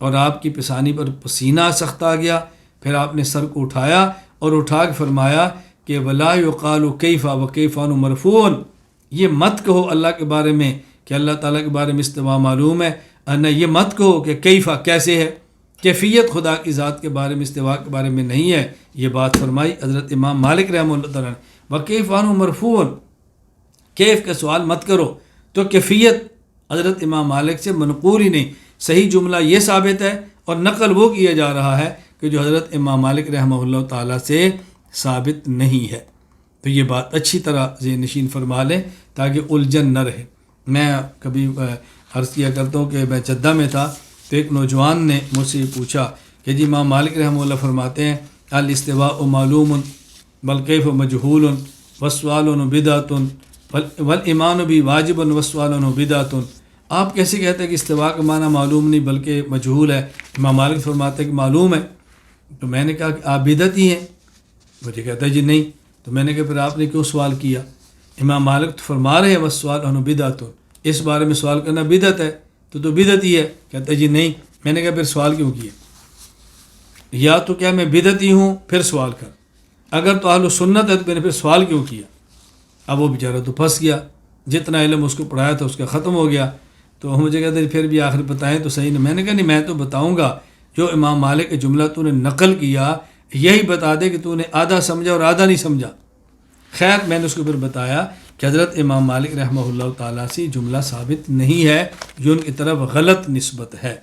اور آپ کی پسانی پر پسینہ سخت آ گیا، پھر آپ نے سر کو اٹھایا اور اٹھا کے فرمایا کہ ولا یقال کیف وکیف عنہ مرفوع، یہ مت کہو اللہ کے بارے میں کہ اللہ تعالیٰ کے بارے میں استواء معلوم ہے، نہ یہ مت کہو کہ کیفہ کیسے ہے، کیفیت خدا کی ذات کے بارے میں استواء کے بارے میں نہیں ہے۔ یہ بات فرمائی حضرت امام مالک رحمہ اللہ تعالیٰ نے، وکیف عنہ مرفوع، کیف کا سوال مت کرو۔ تو کیفیت حضرت امام مالک سے منقول ہی نہیں، صحیح جملہ یہ ثابت ہے اور نقل وہ کیا جا رہا ہے کہ جو حضرت امام مالک رحمہ اللہ تعالیٰ سے ثابت نہیں ہے۔ تو یہ بات اچھی طرح ذہن نشین فرما لیں تاکہ الجھن نہ رہے۔ میں کبھی عرض کیا کرتا ہوں کہ میں جدہ میں تھا تو ایک نوجوان نے مجھ سے پوچھا کہ جی امام مالک رحمہ اللہ فرماتے ہیں الاستواء معلوم والکیف مجہول والسؤال عنہ بدعۃ والایمان بہ واجب والسؤال عنہ بدعۃ۔ آپ کیسے کہتے ہیں کہ استواء کا معنی معلوم نہیں بلکہ مجہول ہے؟ امام مالک فرماتے ہیں کہ معلوم ہے۔ تو میں نے کہا کہ آپ بدعتی ہیں؟ مجھے کہتا ہے جی نہیں۔ تو میں نے کہا پھر آپ نے کیوں سوال کیا؟ امام مالک تو فرما رہے ہیں والسؤال عنہ بدعۃ، اس بارے میں سوال کرنا بدعت ہے، تو بدعتی ہے؟ کہتا ہے جی نہیں۔ میں نے کہا پھر سوال کیوں کیا؟ یا تو کیا میں بدعتی ہوں پھر سوال کر، اگر تو اہل سنت ہے تو میں نے پھر سوال کیوں کیا؟ اب وہ بیچارہ تو پھنس گیا، جتنا علم اس کو پڑھایا تھا اس کا ختم ہو گیا۔ تو مجھے کہتے ہیں پھر بھی آخر بتائیں تو صحیح نہیں۔ میں نے کہا نہیں، میں تو بتاؤں گا، جو امام مالک کا جملہ تو نے نقل کیا یہی بتا دے کہ تو نے آدھا سمجھا اور آدھا نہیں سمجھا۔ خیر میں نے اس کو پھر بتایا کہ حضرت امام مالک رحمہ اللہ تعالیٰ سے جملہ ثابت نہیں ہے، جو ان کی طرف غلط نسبت ہے۔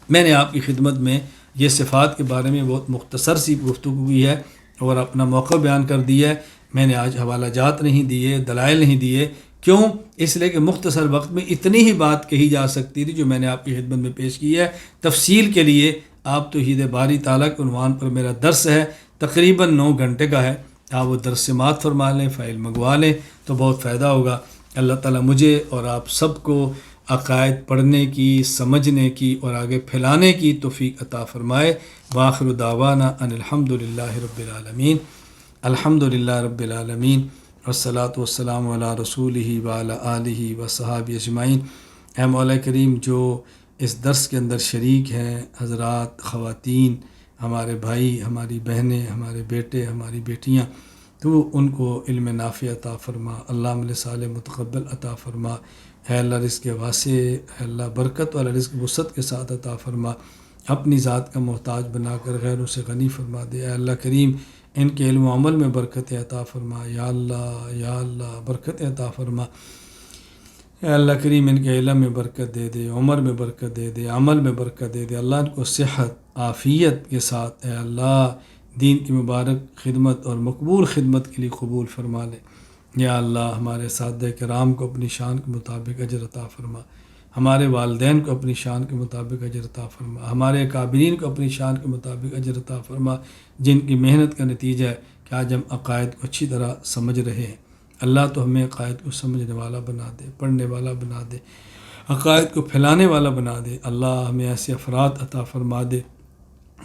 میں نے آپ کی خدمت میں یہ صفات کے بارے میں بہت مختصر سی گفتگو کی ہے اور اپنا موقع بیان کر دیا ہے۔ میں نے آج حوالہ جات نہیں دیے، دلائل نہیں دیے، کیوں؟ اس لیے کہ مختصر وقت میں اتنی ہی بات کہی جا سکتی تھی جو میں نے آپ کی خدمت میں پیش کی ہے۔ تفصیل کے لیے آپ توحید باری تعالیٰ کے عنوان پر میرا درس ہے، تقریباً 9 گھنٹے کا ہے، آپ وہ درس سماعت فرما لیں، فائل منگوا لیں تو بہت فائدہ ہوگا۔ اللہ تعالیٰ مجھے اور آپ سب کو عقائد پڑھنے کی، سمجھنے کی اور آگے پھیلانے کی توفیق عطا فرمائے۔ وآخر دعوانا ان الحمد للہ رب العالمین، الحمد للہ رب العالمین، والصلاۃ والسلام علی رسولہ وعلی آلہ وصحابہ اجمعین۔ اے مولا کریم، جو اس درس کے اندر شریک ہیں، حضرات، خواتین، ہمارے بھائی، ہماری بہنیں، ہمارے بیٹے، ہماری بیٹیاں، تو ان کو علم نافع عطا فرما، اللہ عمل صالح متقبل عطا فرما۔ اے اللہ رزق واسع، اے اللہ برکت والا رزق وسعت کے ساتھ عطا فرما، اپنی ذات کا محتاج بنا کر غیروں سے غنی فرما دے۔ اے اللہ کریم، ان کے علم و عمل میں برکت عطا فرما، یا اللہ یا اللہ برکت عطا فرما۔ اے اللہ کریم، ان کے علم میں برکت دے دے، عمر میں برکت دے دے، عمل میں برکت دے دے۔ اللہ ان کو صحت عافیت کے ساتھ اے اللہ دین کی مبارک خدمت اور مقبول خدمت کے لیے قبول فرما لے۔ یا اللہ ہمارے اساتذہ کرام کو اپنی شان کے مطابق اجر عطا فرما، ہمارے والدین کو اپنی شان کے مطابق اجر عطا فرما، ہمارے اکابرین کو اپنی شان کے مطابق اجر عطا فرما، جن کی محنت کا نتیجہ ہے کہ آج ہم عقائد کو اچھی طرح سمجھ رہے ہیں۔ اللہ تو ہمیں عقائد کو سمجھنے والا بنا دے، پڑھنے والا بنا دے، عقائد کو پھیلانے والا بنا دے۔ اللہ ہمیں ایسے افراد عطا فرما دے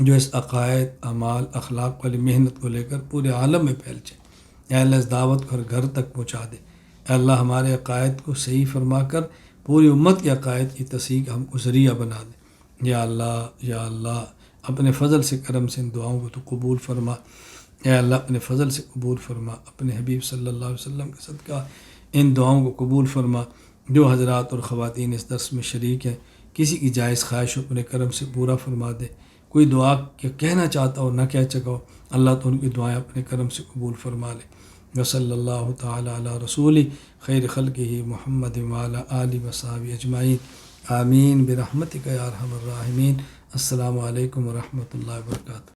جو اس عقائد، اعمال، اخلاق والی محنت کو لے کر پورے عالم میں پھیل جائے۔ اے اللہ اس دعوت کو ہر گھر تک پہنچا دے۔ اے اللہ ہمارے عقائد کو صحیح فرما کر پوری امت کے عقائد کی تصحیح کا ہم کو ذریعہ بنا دے۔ یا اللہ یا اللہ اپنے فضل سے کرم سے ان دعاؤں کو تو قبول فرما۔ اے اللہ اپنے فضل سے قبول فرما، اپنے حبیب صلی اللہ علیہ وسلم کے صدقہ ان دعاؤں کو قبول فرما۔ جو حضرات اور خواتین اس درس میں شریک ہیں، کسی کی جائز خواہش ہو اپنے کرم سے پورا فرما دے۔ کوئی دعا کہنا چاہتا ہو نہ کہہ سکا ہو، اللہ تو ان کی دعائیں اپنے کرم سے قبول فرما لے۔ وصلی اللہ تعالی علی رسول خیر خلقہ محمد وعلی آلہ وصحبہ اجمعین، آمین برحمتک یا ارحم الراحمین۔ السلام علیکم ورحمۃ اللہ وبرکاتہ۔